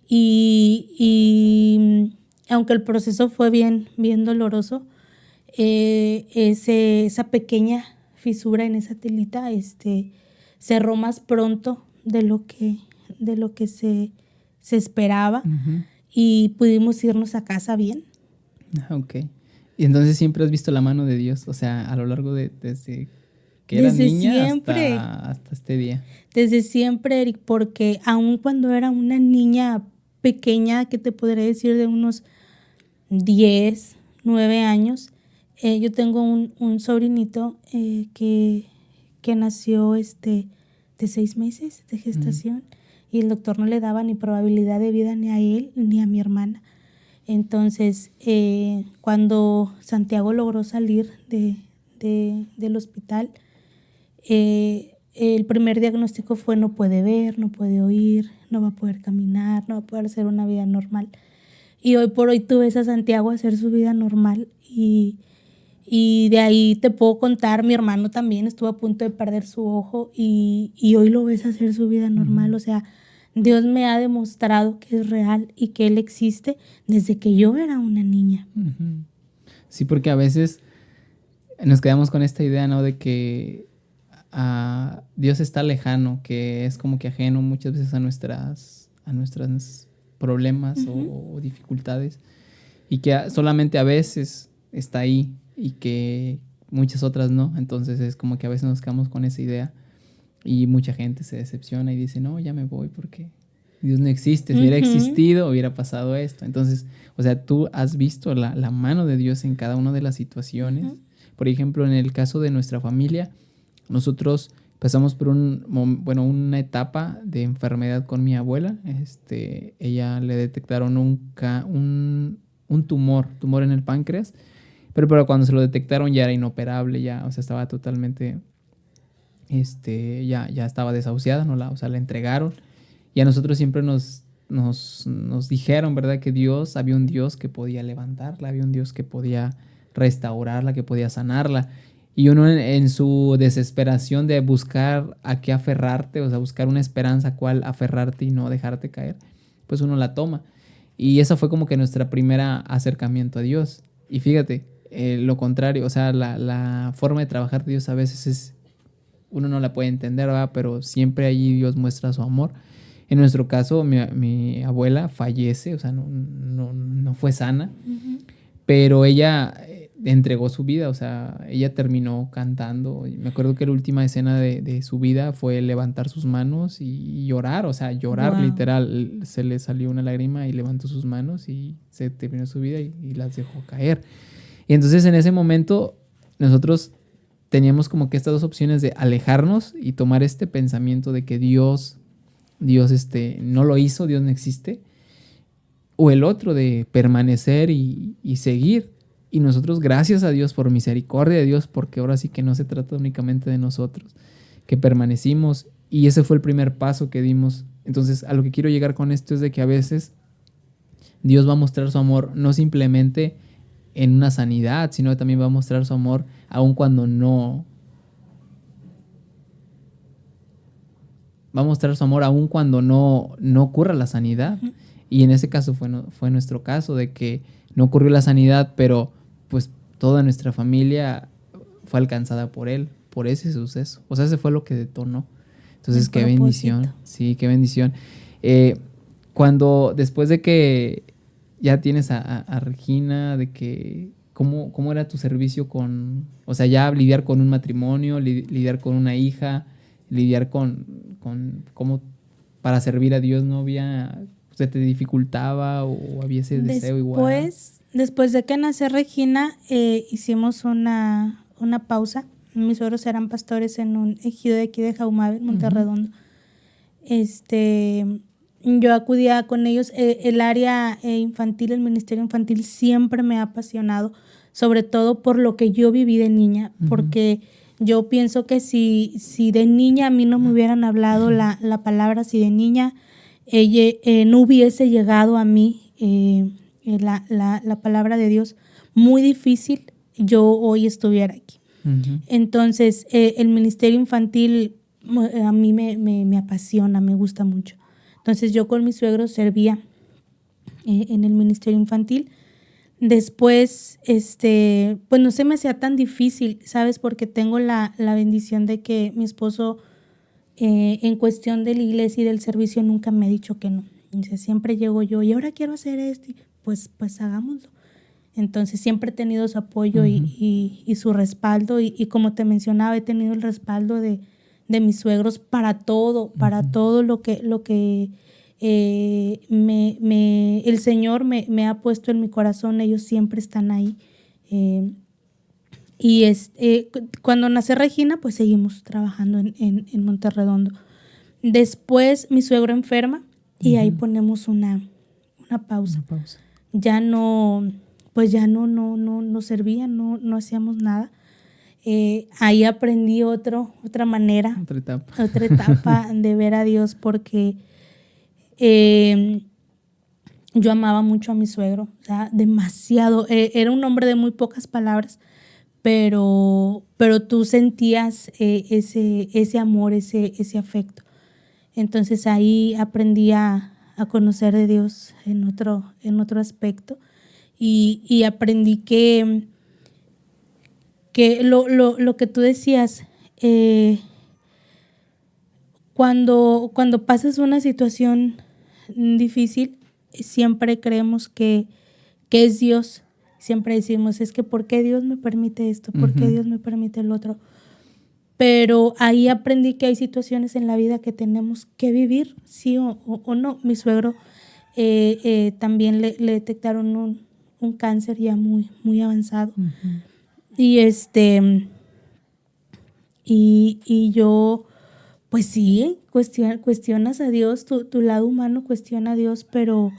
Y aunque el proceso fue bien, bien doloroso, esa pequeña fisura en esa telita cerró más pronto de lo que se esperaba, y pudimos irnos a casa bien. Ok. Y entonces siempre has visto la mano de Dios, o sea, a lo largo desde que eras Desde niña siempre. hasta este día. Desde siempre, Eric, porque aun cuando era una niña pequeña, que te podría decir de unos 10, 9 años, yo tengo un sobrinito que nació de 6 meses de gestación, y el doctor no le daba ni probabilidad de vida ni a él ni a mi hermana. Entonces, cuando Santiago logró salir del hospital, el primer diagnóstico fue no puede ver, no puede oír, no va a poder caminar, no va a poder hacer una vida normal. Y hoy por hoy tú ves a Santiago hacer su vida normal y de ahí te puedo contar, mi hermano también estuvo a punto de perder su ojo y hoy lo ves hacer su vida normal. O sea, Dios me ha demostrado que es real y que Él existe desde que yo era una niña. Sí, porque a veces nos quedamos con esta idea, ¿no? De que Dios está lejano, que es como que ajeno muchas veces a nuestros problemas o dificultades, y que solamente a veces está ahí y que muchas otras no. Entonces es como que a veces nos quedamos con esa idea y mucha gente se decepciona y dice, no, ya me voy porque Dios no existe. Si hubiera existido, hubiera pasado esto. Entonces, o sea, tú has visto la mano de Dios en cada una de las situaciones. Por ejemplo, en el caso de nuestra familia, nosotros pasamos por una etapa de enfermedad con mi abuela. Ella le detectaron un tumor en el páncreas, pero cuando se lo detectaron ya era inoperable, ya, o sea, estaba totalmente, ya estaba desahuciada, o sea, la entregaron. Y a nosotros siempre nos dijeron, ¿verdad? Que había un Dios que podía levantarla, había un Dios que podía restaurarla, que podía sanarla. Y uno en su desesperación de buscar a qué aferrarte, o sea, buscar una esperanza a cuál aferrarte y no dejarte caer, pues uno la toma. Y esa fue como que nuestra primera acercamiento a Dios. Y fíjate, lo contrario, o sea, la forma de trabajar de Dios a veces uno no la puede entender, ¿verdad? Pero siempre allí Dios muestra su amor. En nuestro caso, mi abuela fallece, o sea, no fue sana, pero ella entregó su vida, o sea, ella terminó cantando. Me acuerdo que la última escena de su vida fue levantar sus manos y llorar, o sea, llorar literal. Se le salió una lágrima y levantó sus manos y se terminó su vida y las dejó caer. Y entonces en ese momento nosotros teníamos como que estas dos opciones de alejarnos y tomar este pensamiento de que Dios no lo hizo, Dios no existe, o el otro de permanecer y seguir. Y nosotros, gracias a Dios, por misericordia de Dios, porque ahora sí que no se trata únicamente de nosotros, que permanecimos, y ese fue el primer paso que dimos. Entonces, a lo que quiero llegar con esto es de que a veces Dios va a mostrar su amor no simplemente en una sanidad, sino que también va a mostrar su amor aun cuando no. Va a mostrar su amor aun cuando no ocurra la sanidad. Y en ese caso fue nuestro caso, de que no ocurrió la sanidad, pero pues toda nuestra familia fue alcanzada por él, por ese suceso. O sea, ese fue lo que detonó. Entonces, qué bendición. Sí, qué bendición. Después de que ya tienes a Regina, de que ¿cómo era tu servicio o sea, ya lidiar con un matrimonio, lidiar con una hija, lidiar con cómo para servir a Dios no había, se te dificultaba o había ese deseo igual? Después de que nació Regina, hicimos una pausa. Mis suegros eran pastores en un ejido de aquí de Jaumabe, Monterredondo. Yo acudía con ellos. El área infantil, el ministerio infantil siempre me ha apasionado, sobre todo por lo que yo viví de niña, porque yo pienso que si de niña a mí no me hubieran hablado la palabra, si de niña no hubiese llegado a mí la palabra de Dios, muy difícil yo hoy estuviera aquí. Entonces, el ministerio infantil a mí me apasiona, me gusta mucho. Entonces, yo con mis suegros servía en el ministerio infantil. Después, pues no se me hacía tan difícil, ¿sabes? Porque tengo la bendición de que mi esposo, en cuestión de la iglesia y del servicio, nunca me ha dicho que no. Entonces, siempre llego yo, y ahora quiero hacer esto, pues hagámoslo. Entonces, siempre he tenido su apoyo y su respaldo. Y como te mencionaba, he tenido el respaldo de mis suegros para todo lo que el Señor me ha puesto en mi corazón. Ellos siempre están ahí. Cuando nace Regina, pues seguimos trabajando en Monterredondo. Después mi suegro enferma y ahí ponemos una pausa. Ya no, pues ya no servía, no hacíamos nada. Ahí aprendí otra manera, otra etapa de ver a Dios, porque yo amaba mucho a mi suegro, o sea, demasiado. Era un hombre de muy pocas palabras, pero tú sentías ese amor, ese afecto. Entonces ahí aprendí a conocer de Dios en otro aspecto, y aprendí que lo que tú decías, cuando pasas una situación difícil, siempre creemos que es Dios. Siempre decimos, es que ¿por qué Dios me permite esto? ¿Por qué Dios me permite el otro? Pero ahí aprendí que hay situaciones en la vida que tenemos que vivir, sí o no. Mi suegro también le detectaron un cáncer ya muy, muy avanzado. Y y yo, pues sí, cuestionas a Dios, tu lado humano cuestiona a Dios, pero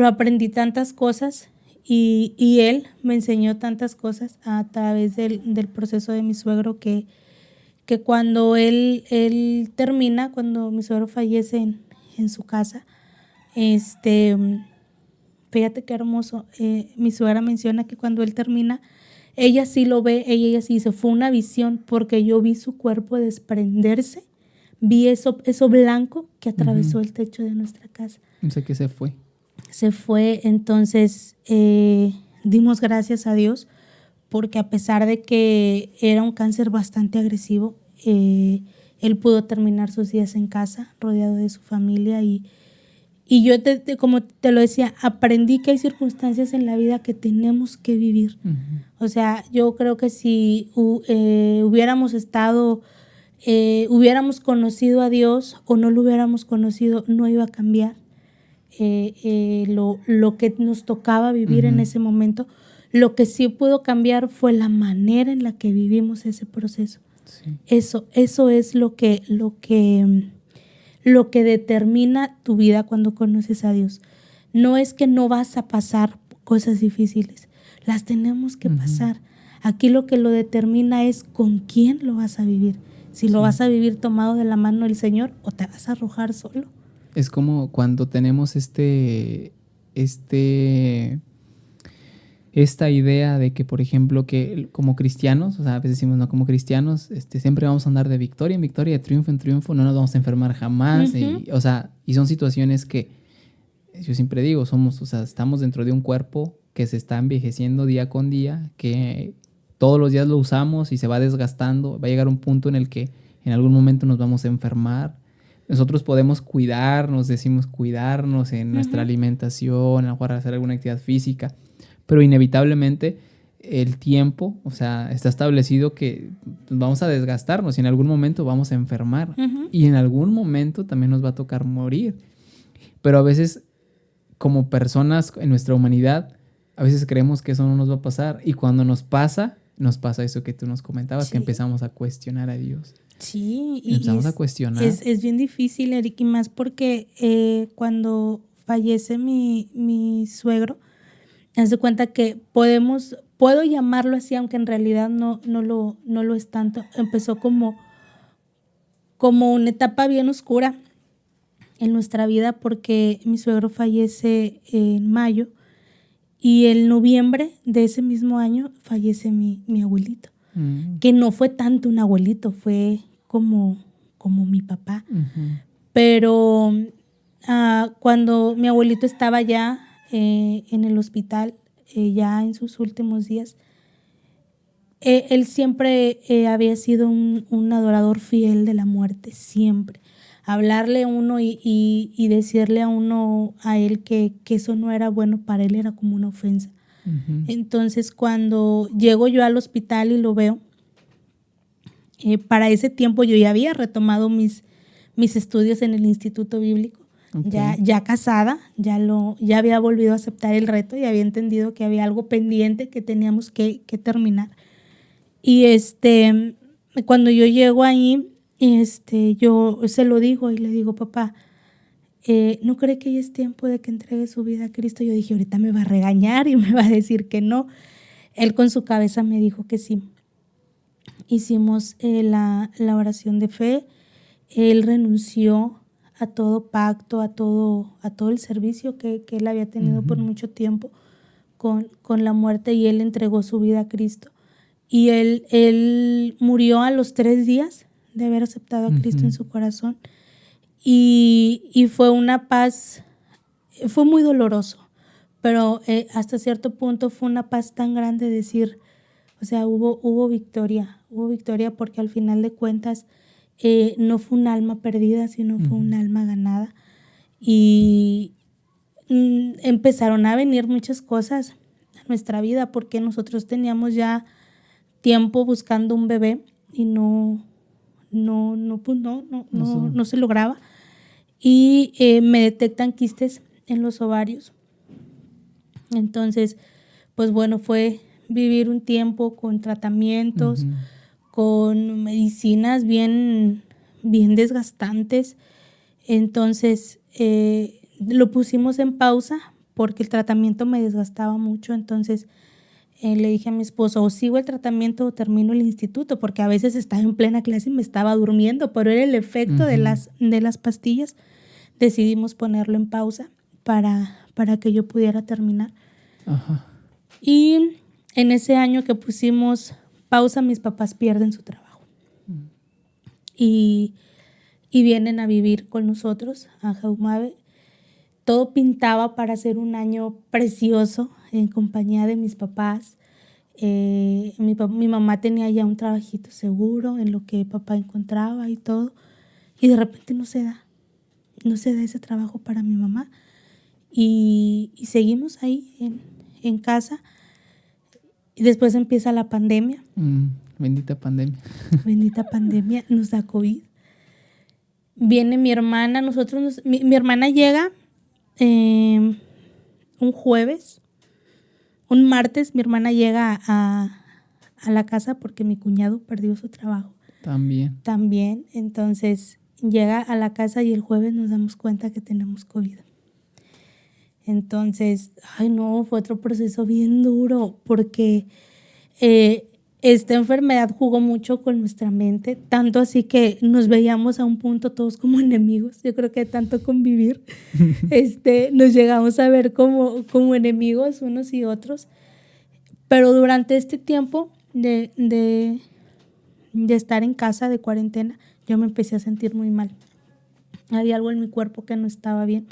aprendí tantas cosas, y él me enseñó tantas cosas a través del proceso de mi suegro, que cuando él termina, cuando mi suegro fallece en su casa, fíjate qué hermoso, mi suegra menciona que cuando él termina, ella sí lo ve, ella sí dice, fue una visión, porque yo vi su cuerpo desprenderse, vi eso blanco que atravesó el techo de nuestra casa. No sé qué se fue. Se fue, entonces dimos gracias a Dios, porque a pesar de que era un cáncer bastante agresivo, él pudo terminar sus días en casa, rodeado de su familia, y yo, como te lo decía, aprendí que hay circunstancias en la vida que tenemos que vivir. O sea, yo creo que si hubiéramos conocido a Dios o no lo hubiéramos conocido, no iba a cambiar lo que nos tocaba vivir en ese momento. Lo que sí pudo cambiar fue la manera en la que vivimos ese proceso. Sí. Eso es lo que determina tu vida cuando conoces a Dios. No es que no vas a pasar cosas difíciles, las tenemos que pasar. Aquí lo que lo determina es con quién lo vas a vivir. Si lo vas a vivir tomado de la mano del Señor, o te vas a arrojar solo. Es como cuando tenemos esta idea de que, por ejemplo, que como cristianos, o sea, a veces decimos, no, como cristianos, siempre vamos a andar de victoria en victoria, de triunfo en triunfo, no nos vamos a enfermar jamás. Y son situaciones que yo siempre digo, estamos dentro de un cuerpo que se está envejeciendo día con día, que todos los días lo usamos y se va desgastando. Va a llegar un punto en el que en algún momento nos vamos a enfermar. Nosotros podemos cuidarnos en nuestra alimentación, a lo mejor hacer alguna actividad física, pero inevitablemente el tiempo, o sea, está establecido que vamos a desgastarnos y en algún momento vamos a enfermar y en algún momento también nos va a tocar morir. Pero a veces, como personas en nuestra humanidad, a veces creemos que eso no nos va a pasar, y cuando nos pasa eso que tú nos comentabas, que empezamos a cuestionar a Dios. Sí, y empezamos a cuestionar. Es bien difícil, Eric, y más porque cuando fallece mi suegro, haz de cuenta que puedo llamarlo así, aunque en realidad no lo es tanto. Empezó como una etapa bien oscura en nuestra vida, porque mi suegro fallece en mayo y en noviembre de ese mismo año fallece mi abuelito. Que no fue tanto un abuelito, fue como mi papá. Pero cuando mi abuelito estaba ya en el hospital, ya en sus últimos días, él siempre había sido un adorador fiel de la muerte, siempre. Hablarle a uno y decirle a él que eso no era bueno para él era como una ofensa. Entonces, cuando llego yo al hospital y lo veo, para ese tiempo yo ya había retomado mis estudios en el Instituto Bíblico. Ya casada, ya había volvido a aceptar el reto y había entendido que había algo pendiente que teníamos que terminar. Y cuando yo llego ahí, yo se lo digo y le digo, papá, ¿no cree que ya es tiempo de que entregue su vida a Cristo? Yo dije, ahorita me va a regañar y me va a decir que no. Él con su cabeza me dijo que sí. hicimos la oración de fe. Él renunció a todo pacto, a todo el servicio que él había tenido por mucho tiempo con la muerte, y él entregó su vida a Cristo. Y él murió a los 3 días de haber aceptado a Cristo en su corazón. Y fue una paz, fue muy doloroso, pero hasta cierto punto fue una paz tan grande decir, o sea, hubo victoria porque al final de cuentas no fue un alma perdida, sino fue un alma ganada. Y empezaron a venir muchas cosas a nuestra vida porque nosotros teníamos ya tiempo buscando un bebé y no se lograba. Y me detectan quistes en los ovarios. Entonces, pues bueno, fue vivir un tiempo con tratamientos, con medicinas bien desgastantes. Entonces, lo pusimos en pausa porque el tratamiento me desgastaba mucho. Entonces, le dije a mi esposo, o sigo el tratamiento o termino el instituto, porque a veces estaba en plena clase y me estaba durmiendo, pero era el efecto de las pastillas. Decidimos ponerlo en pausa para que yo pudiera terminar. Ajá. Y en ese año que pusimos pausa, mis papás pierden su trabajo. Y vienen a vivir con nosotros a Jaumabe. Todo pintaba para ser un año precioso en compañía de mis papás. Mi mamá tenía ya un trabajito seguro en lo que papá encontraba y todo. Y de repente no se da ese trabajo para mi mamá. Y seguimos ahí en casa. Y después empieza la pandemia. Bendita pandemia. Bendita pandemia, nos da COVID. Viene mi hermana, mi hermana llega un jueves. Un martes mi hermana llega a la casa porque mi cuñado perdió su trabajo. También. Entonces llega a la casa y el jueves nos damos cuenta que tenemos COVID. Entonces, fue otro proceso bien duro porque esta enfermedad jugó mucho con nuestra mente, tanto así que nos veíamos a un punto todos como enemigos. Yo creo que tanto convivir, nos llegamos a ver como enemigos unos y otros. Pero durante este tiempo de estar en casa, de cuarentena, yo me empecé a sentir muy mal. Había algo en mi cuerpo que no estaba bien.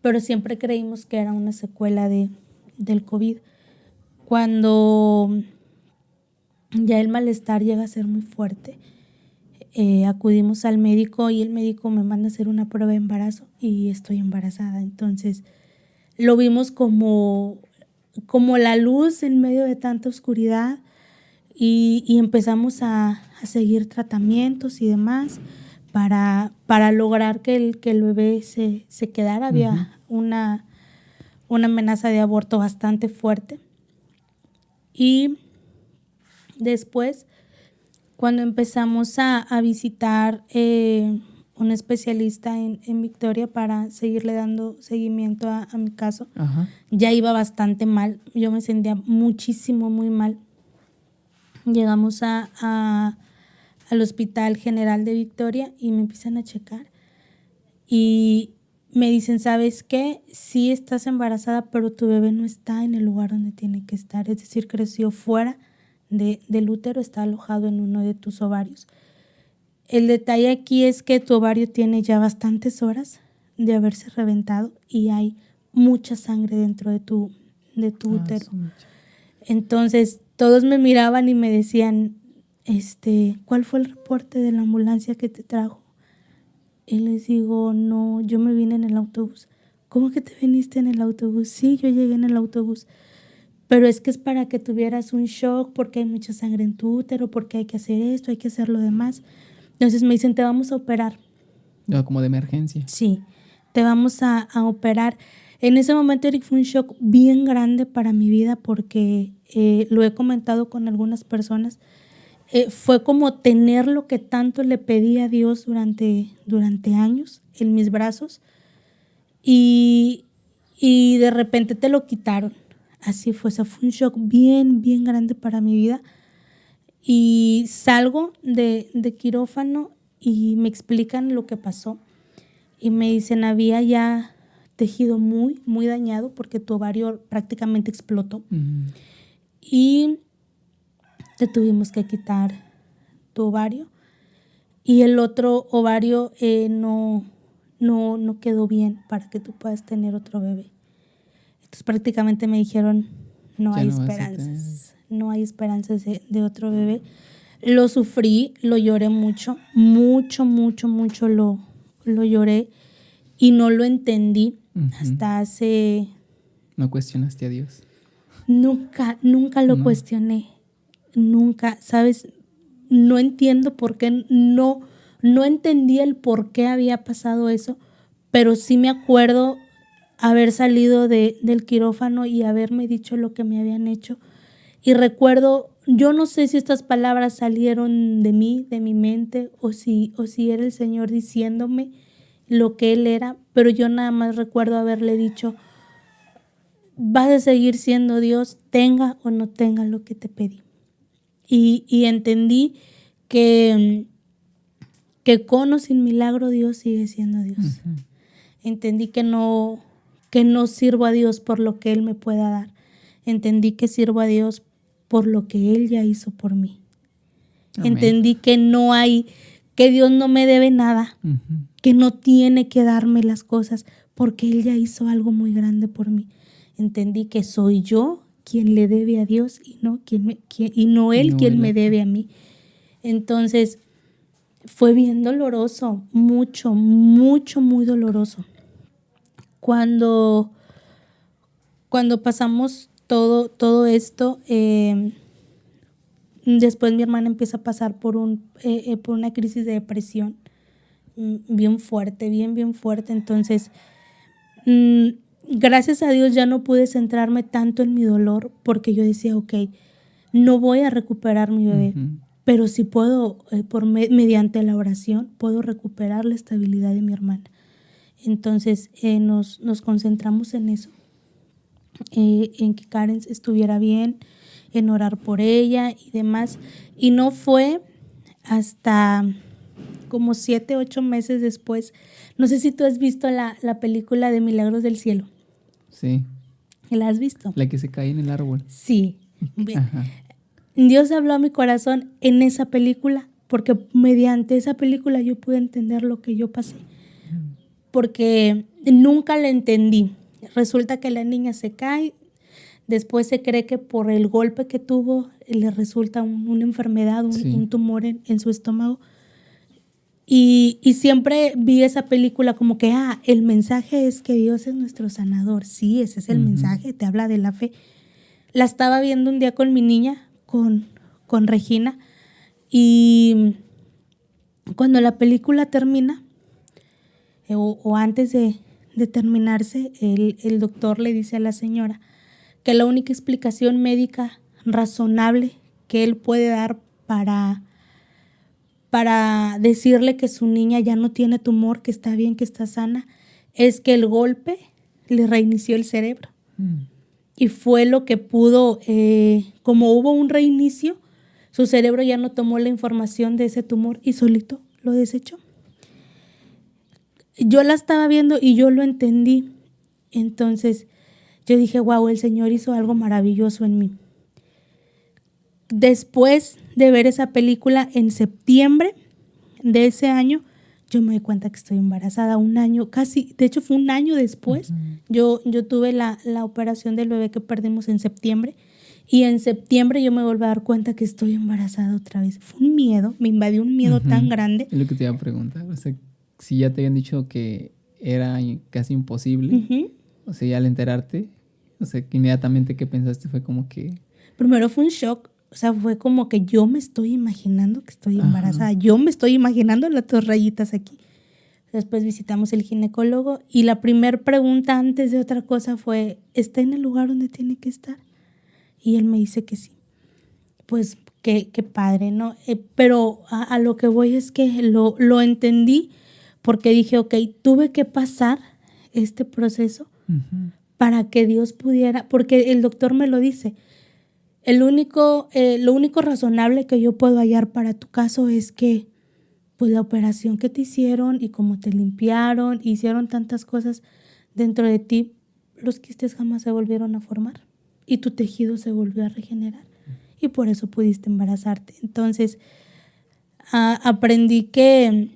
Pero siempre creímos que era una secuela del COVID. Cuando ya el malestar llega a ser muy fuerte, acudimos al médico y el médico me manda a hacer una prueba de embarazo y estoy embarazada. Entonces lo vimos como la luz en medio de tanta oscuridad y empezamos a seguir tratamientos y demás para lograr que el bebé se quedara. Había una amenaza de aborto bastante fuerte. Y después, cuando empezamos a visitar un especialista en Victoria para seguirle dando seguimiento a mi caso, ya iba bastante mal. Yo me sentía muchísimo, muy mal. Llegamos al Hospital General de Victoria y me empiezan a checar y me dicen, ¿sabes qué? Sí estás embarazada, pero tu bebé no está en el lugar donde tiene que estar. Es decir, creció fuera del útero, está alojado en uno de tus ovarios. El detalle aquí es que tu ovario tiene ya bastantes horas de haberse reventado y hay mucha sangre dentro de tu útero. Entonces, todos me miraban y me decían, ¿cuál fue el reporte de la ambulancia que te trajo? Y les digo, no, yo me vine en el autobús. ¿Cómo que te viniste en el autobús? Sí, yo llegué en el autobús. Pero es que es para que tuvieras un shock porque hay mucha sangre en tu útero, porque hay que hacer esto, hay que hacer lo demás. Entonces me dicen, te vamos a operar. Como de emergencia. Sí, te vamos a operar. En ese momento, Eric, fue un shock bien grande para mi vida porque lo he comentado con algunas personas. Fue como tener lo que tanto le pedí a Dios durante años en mis brazos y de repente te lo quitaron. Así fue, o sea, fue un shock bien, bien grande para mi vida. Y salgo de quirófano y me explican lo que pasó. Y me dicen, había ya tejido muy, muy dañado porque tu ovario prácticamente explotó. Y te tuvimos que quitar tu ovario. Y el otro ovario no quedó bien para que tú puedas tener otro bebé. Entonces prácticamente me dijeron, no hay esperanzas. No hay esperanzas de otro bebé. Lo sufrí, lo lloré mucho, mucho lo lloré y no lo entendí hasta hace... ¿No cuestionaste a Dios? Nunca lo cuestioné, nunca, ¿sabes? No entiendo por qué, no entendí el por qué había pasado eso, pero sí me acuerdo haber salido del quirófano y haberme dicho lo que me habían hecho. Y recuerdo, yo no sé si estas palabras salieron de mí, de mi mente, o si era el Señor diciéndome lo que Él era, pero yo nada más recuerdo haberle dicho, vas a seguir siendo Dios, tenga o no tenga lo que te pedí. Y entendí que con o sin milagro Dios sigue siendo Dios. Entendí que no sirvo a Dios por lo que Él me pueda dar. Entendí que sirvo a Dios por lo que Él ya hizo por mí. Amén. Entendí que que Dios no me debe nada, que no tiene que darme las cosas porque Él ya hizo algo muy grande por mí. Entendí que soy yo quien le debe a Dios y no Él quien me debe a mí. Entonces fue bien doloroso, muy doloroso. Cuando pasamos todo esto, después mi hermana empieza a pasar por una crisis de depresión bien fuerte, bien fuerte. Entonces, gracias a Dios ya no pude centrarme tanto en mi dolor porque yo decía, ok, no voy a recuperar mi bebé, pero sí puedo, mediante la oración, puedo recuperar la estabilidad de mi hermana. Entonces nos concentramos en eso, en que Karen estuviera bien, en orar por ella y demás. Y no fue hasta como 7, 8 meses después. No sé si tú has visto la película de Milagros del Cielo. Sí. ¿La has visto? La que se cae en el árbol. Sí. Ajá. Dios habló a mi corazón en esa película porque mediante esa película yo pude entender lo que yo pasé. Porque nunca la entendí. Resulta que la niña se cae, después se cree que por el golpe que tuvo le resulta una enfermedad, un tumor en su estómago. Y siempre vi esa película como que, el mensaje es que Dios es nuestro sanador. Sí, ese es el mensaje, te habla de la fe. La estaba viendo un día con mi niña, con Regina, y cuando la película termina, o antes de terminarse, el doctor le dice a la señora que la única explicación médica razonable que él puede dar para decirle que su niña ya no tiene tumor, que está bien, que está sana, es que el golpe le reinició el cerebro. Y fue lo que pudo, como hubo un reinicio, su cerebro ya no tomó la información de ese tumor y solito lo desechó. Yo la estaba viendo y yo lo entendí. Entonces yo dije, wow, el Señor hizo algo maravilloso en mí. Después de ver esa película en septiembre de ese año, yo me di cuenta que estoy embarazada. Un año, casi, de hecho fue un año después. Yo tuve la operación del bebé que perdimos en septiembre. Y en septiembre yo me volví a dar cuenta que estoy embarazada otra vez. Fue un miedo, me invadió un miedo tan grande. Es lo que te iba a preguntar. O sea, si ya te habían dicho que era casi imposible, o sea, ya al enterarte, o sea, que inmediatamente ¿qué pensaste? Fue como que... Primero fue un shock. O sea, fue como que yo me estoy imaginando que estoy embarazada. Yo me estoy imaginando las 2 rayitas aquí. Después visitamos el ginecólogo y la primera pregunta antes de otra cosa fue, ¿está en el lugar donde tiene que estar? Y él me dice que sí. Pues qué padre, ¿no? Pero a lo que voy es que lo entendí porque dije, ok, tuve que pasar este proceso para que Dios pudiera, porque el doctor me lo dice, Lo único razonable que yo puedo hallar para tu caso es que pues la operación que te hicieron y como te limpiaron, hicieron tantas cosas dentro de ti, los quistes jamás se volvieron a formar y tu tejido se volvió a regenerar y por eso pudiste embarazarte. Entonces, aprendí que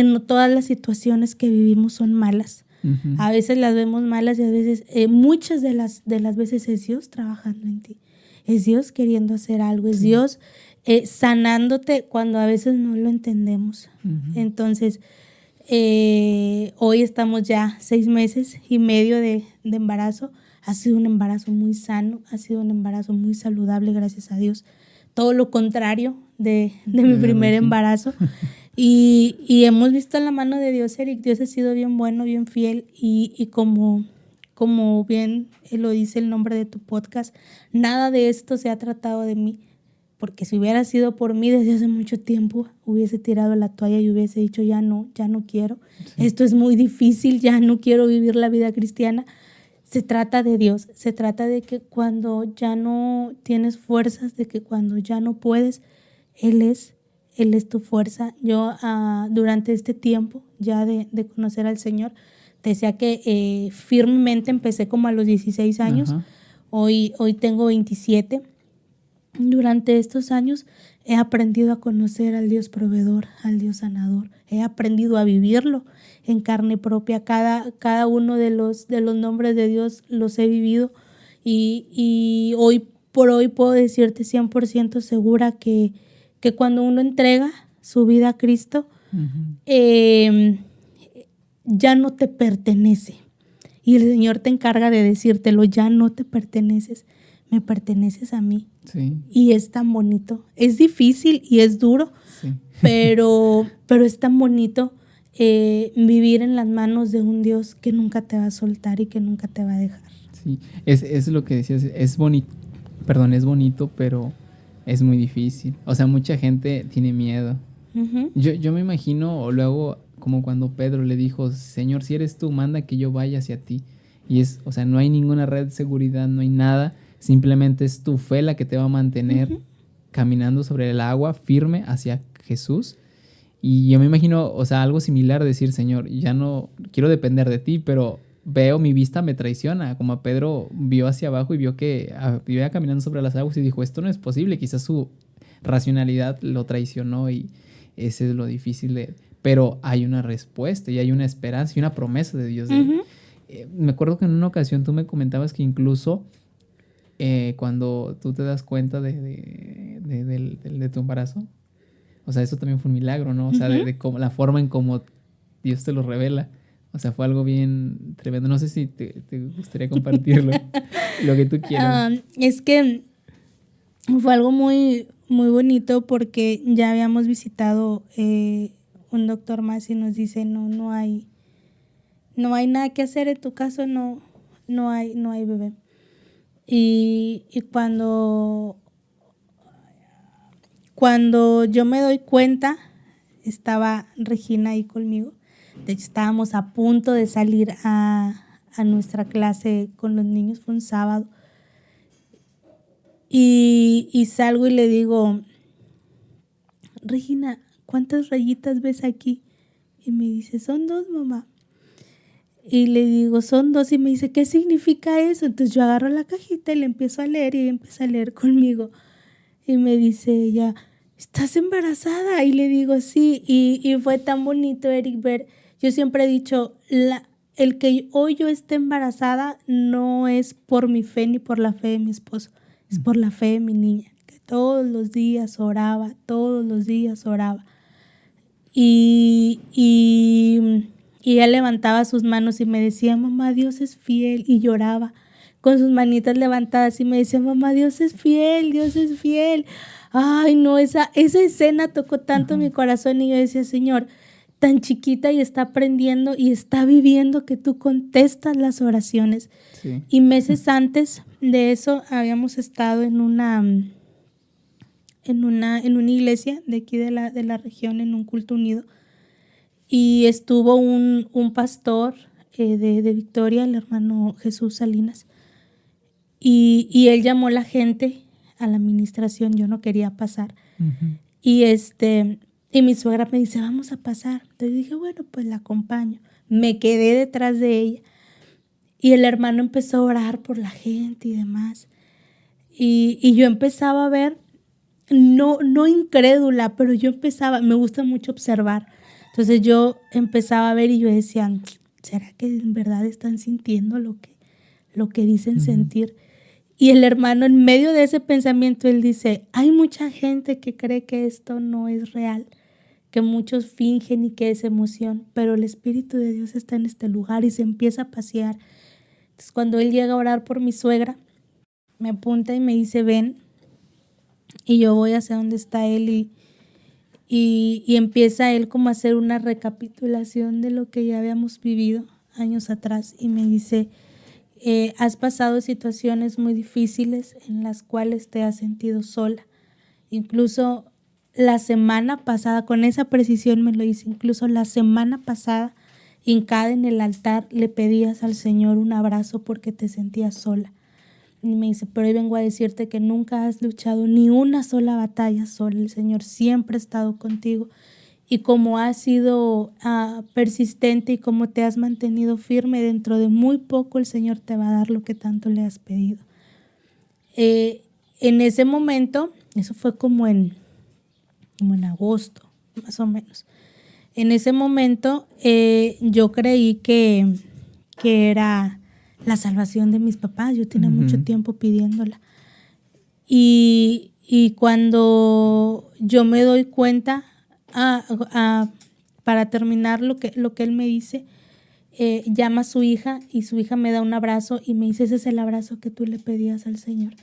no todas las situaciones que vivimos son malas. Uh-huh. A veces las vemos malas y a veces, muchas de las veces es Dios trabajando en ti. Es Dios queriendo hacer algo, es Dios sanándote cuando a veces no lo entendemos. Uh-huh. Entonces, hoy estamos ya 6 meses y medio de embarazo. Ha sido un embarazo muy sano, ha sido un embarazo muy saludable, gracias a Dios. Todo lo contrario de mi primer embarazo. Y hemos visto la mano de Dios, Eric. Dios ha sido bien bueno, bien fiel y como bien lo dice el nombre de tu podcast, nada de esto se ha tratado de mí, porque si hubiera sido por mí desde hace mucho tiempo, hubiese tirado la toalla y hubiese dicho ya no quiero. Sí. Esto es muy difícil, ya no quiero vivir la vida cristiana. Se trata de Dios, se trata de que cuando ya no tienes fuerzas, de que cuando ya no puedes, Él es tu fuerza. Yo durante este tiempo ya de conocer al Señor, te decía que firmemente empecé como a los 16 años. Uh-huh. Hoy tengo 27. Durante estos años he aprendido a conocer al Dios proveedor, al Dios sanador. He aprendido a vivirlo en carne propia. Cada uno de los nombres de Dios los he vivido y hoy por hoy puedo decirte 100% segura que cuando uno entrega su vida a Cristo, uh-huh, ya no te pertenece. Y el Señor te encarga de decírtelo, ya no te perteneces, me perteneces a mí. Sí. Y es tan bonito. Es difícil y es duro, sí. pero es tan bonito vivir en las manos de un Dios que nunca te va a soltar y que nunca te va a dejar. Sí, es lo que decías, es bonito, pero es muy difícil. O sea, mucha gente tiene miedo. Uh-huh. Yo me imagino, o luego, como cuando Pedro le dijo, Señor, si eres tú, manda que yo vaya hacia ti. Y o sea, no hay ninguna red de seguridad, no hay nada. Simplemente es tu fe la que te va a mantener uh-huh, caminando sobre el agua, firme hacia Jesús. Y yo me imagino, o sea, algo similar, decir, Señor, ya no quiero depender de ti, pero veo, mi vista me traiciona, como a Pedro vio hacia abajo y vio que iba caminando sobre las aguas y dijo, esto no es posible, quizás su racionalidad lo traicionó y ese es lo difícil pero hay una respuesta y hay una esperanza y una promesa de Dios. Uh-huh. Me acuerdo que en una ocasión tú me comentabas que incluso cuando tú te das cuenta de tu embarazo, o sea, eso también fue un milagro, ¿no? O sea, uh-huh, de cómo, la forma en cómo Dios te lo revela. O sea, fue algo bien tremendo. No sé si te gustaría compartirlo, lo que tú quieras. Es que fue algo muy, muy bonito porque ya habíamos visitado un doctor más y nos dice, no hay nada que hacer en tu caso, no hay bebé. Y cuando yo me doy cuenta, estaba Regina ahí conmigo. De hecho, estábamos a punto de salir a nuestra clase con los niños, fue un sábado. Y salgo y le digo, Regina, ¿cuántas rayitas ves aquí? Y me dice, son 2, mamá. Y le digo, son 2. Y me dice, ¿qué significa eso? Entonces yo agarro la cajita y le empiezo a leer y ella empieza a leer conmigo. Y me dice ella, ¿estás embarazada? Y le digo, sí. Y fue tan bonito, Eric, ver. Yo siempre he dicho, el que hoy yo esté embarazada no es por mi fe ni por la fe de mi esposo, es por la fe de mi niña, que todos los días oraba. Y ella levantaba sus manos y me decía, mamá, Dios es fiel. Y lloraba con sus manitas levantadas y me decía, mamá, Dios es fiel, Dios es fiel. Ay, no, esa escena tocó tanto mi corazón y yo decía, Señor, tan chiquita y está aprendiendo y está viviendo que tú contestas las oraciones. Sí. Y meses antes de eso habíamos estado en una iglesia de aquí de la región, en un culto unido, y estuvo un pastor de Victoria, el hermano Jesús Salinas, y él llamó a la gente a la administración, yo no quería pasar. Ujú. Y mi suegra me dice, vamos a pasar. Entonces dije, bueno, pues la acompaño. Me quedé detrás de ella y el hermano empezó a orar por la gente y demás. Y yo empezaba a ver, no incrédula, pero yo empezaba, me gusta mucho observar. Entonces yo empezaba a ver y yo decía, ¿será que en verdad están sintiendo lo que dicen Ujú. sentir? Y el hermano, en medio de ese pensamiento, él dice, hay mucha gente que cree que esto no es real, que muchos fingen y que es emoción, pero el Espíritu de Dios está en este lugar y se empieza a pasear. Entonces, cuando él llega a orar por mi suegra, me apunta y me dice, ven, y yo voy hacia donde está él y empieza él como a hacer una recapitulación de lo que ya habíamos vivido años atrás y me dice, has pasado situaciones muy difíciles en las cuales te has sentido sola. Incluso la semana pasada, con esa precisión me lo dice, incluso la semana pasada, hincada en el altar, le pedías al Señor un abrazo porque te sentías sola. Y me dice, pero hoy vengo a decirte que nunca has luchado ni una sola batalla sola. El Señor siempre ha estado contigo. Y como has sido persistente y como te has mantenido firme, dentro de muy poco el Señor te va a dar lo que tanto le has pedido. En ese momento, eso fue como en agosto, más o menos. En ese momento yo creí que era la salvación de mis papás. Yo tenía mucho tiempo pidiéndola. Y cuando yo me doy cuenta, para terminar lo que él me dice, llama a su hija y su hija me da un abrazo y me dice, ese es el abrazo que tú le pedías al Señor.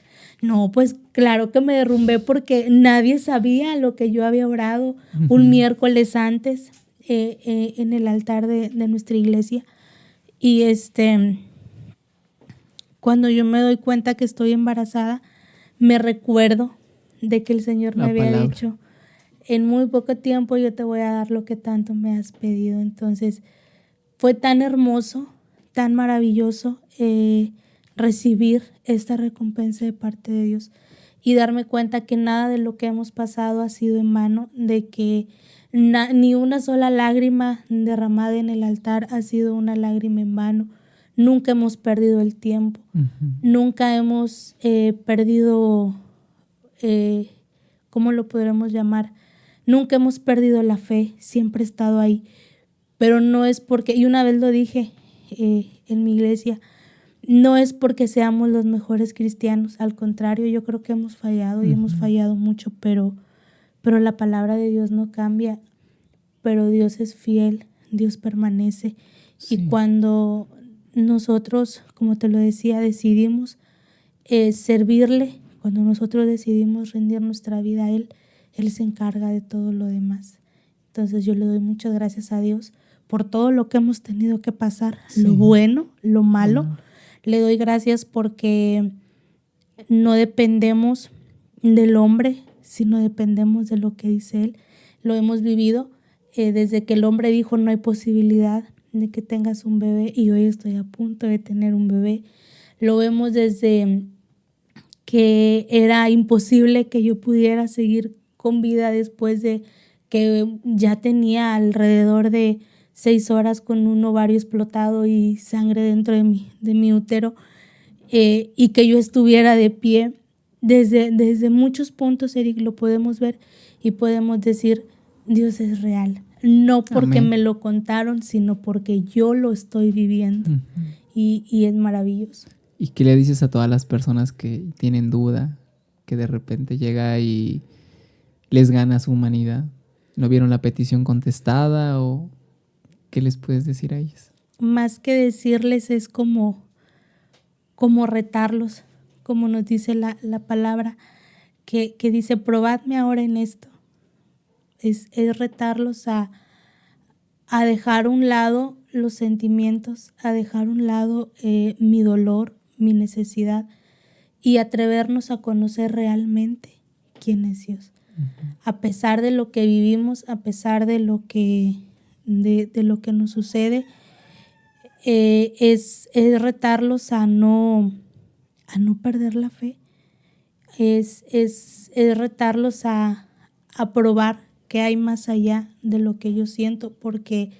No, pues claro que me derrumbé porque nadie sabía lo que yo había orado un miércoles antes en el altar de nuestra iglesia. Y cuando yo me doy cuenta que estoy embarazada, me recuerdo de que el Señor me había dicho, en muy poco tiempo yo te voy a dar lo que tanto me has pedido. Entonces fue tan hermoso, tan maravilloso recibir esta recompensa de parte de Dios y darme cuenta que nada de lo que hemos pasado ha sido en vano, de que ni una sola lágrima derramada en el altar ha sido una lágrima en vano. Nunca hemos perdido el tiempo, nunca hemos perdido, ¿cómo lo podremos llamar? Nunca hemos perdido la fe, siempre he estado ahí. Pero no es porque, y una vez lo dije en mi iglesia, no es porque seamos los mejores cristianos, al contrario, yo creo que hemos fallado y hemos fallado mucho, pero la palabra de Dios no cambia, pero Dios es fiel, Dios permanece. Sí. Y cuando nosotros, como te lo decía, decidimos servirle, cuando nosotros decidimos rendir nuestra vida a Él, Él se encarga de todo lo demás. Entonces yo le doy muchas gracias a Dios por todo lo que hemos tenido que pasar, sí, lo bueno, lo malo. Le doy gracias porque no dependemos del hombre, sino dependemos de lo que dice Él. Lo hemos vivido desde que el hombre dijo no hay posibilidad de que tengas un bebé y hoy estoy a punto de tener un bebé. Lo vemos desde que era imposible que yo pudiera seguir con vida después de que ya tenía alrededor de 6 horas con un ovario explotado y sangre dentro de mi útero, y que yo estuviera de pie. Desde muchos puntos, Eric, lo podemos ver y podemos decir, Dios es real. No porque Amén. Me lo contaron, sino porque yo lo estoy viviendo. Y es maravilloso. ¿Y qué le dices a todas las personas que tienen duda, que de repente llega y les gana su humanidad? ¿No vieron la petición contestada o qué les puedes decir a ellas? Más que decirles es como retarlos, como nos dice la palabra, que dice, probadme ahora en esto. Es retarlos a dejar a un lado los sentimientos, a dejar a un lado mi dolor, mi necesidad y atrevernos a conocer realmente quién es Dios. A pesar de lo que vivimos, a pesar de lo que nos sucede, es retarlos a no a no perder la fe. Es retarlos a probar que hay más allá de lo que yo siento, porque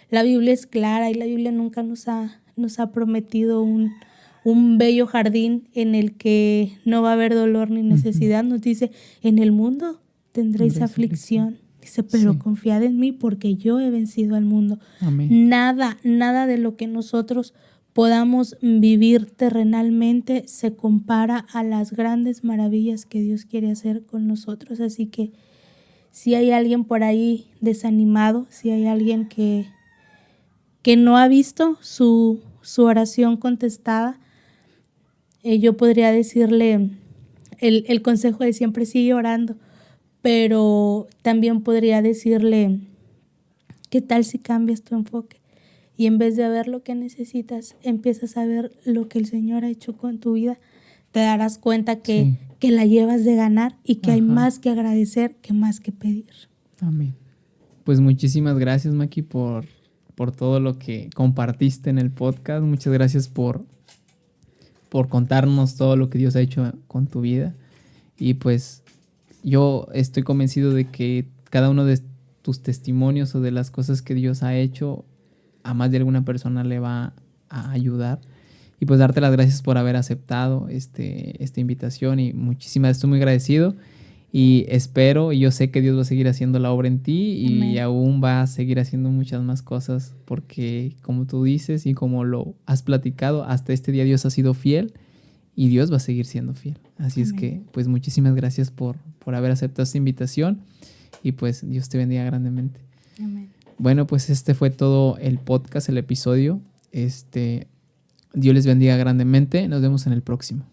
la Biblia es clara y la Biblia nunca nos ha prometido un bello jardín en el que no va a haber dolor ni necesidad. Nos dice, en el mundo tendréis aflicción. Dice, pero confiad en mí porque yo he vencido al mundo. Amén. Nada de lo que nosotros podamos vivir terrenalmente se compara a las grandes maravillas que Dios quiere hacer con nosotros. Así que si hay alguien por ahí desanimado, si hay alguien que no ha visto su oración contestada, yo podría decirle el consejo de siempre: sigue orando, pero también podría decirle, ¿qué tal si cambias tu enfoque? Y en vez de ver lo que necesitas, empiezas a ver lo que el Señor ha hecho con tu vida. Te darás cuenta que la llevas de ganar y que hay más que agradecer que más que pedir. Amén. Pues muchísimas gracias, Maki, por todo lo que compartiste en el podcast. Muchas gracias por contarnos todo lo que Dios ha hecho con tu vida. Y pues yo estoy convencido de que cada uno de tus testimonios o de las cosas que Dios ha hecho, a más de alguna persona le va a ayudar. Y pues darte las gracias por haber aceptado esta invitación, y estoy muy agradecido y espero, y yo sé que Dios va a seguir haciendo la obra en ti y Amén. aún va a seguir haciendo muchas más cosas, porque como tú dices y como lo has platicado, hasta este día Dios ha sido fiel y Dios va a seguir siendo fiel. Así Amén. es que pues muchísimas gracias por haber aceptado esta invitación, y pues Dios te bendiga grandemente. Amén. Bueno, pues este fue todo el podcast, el episodio. Dios les bendiga grandemente. Nos vemos en el próximo.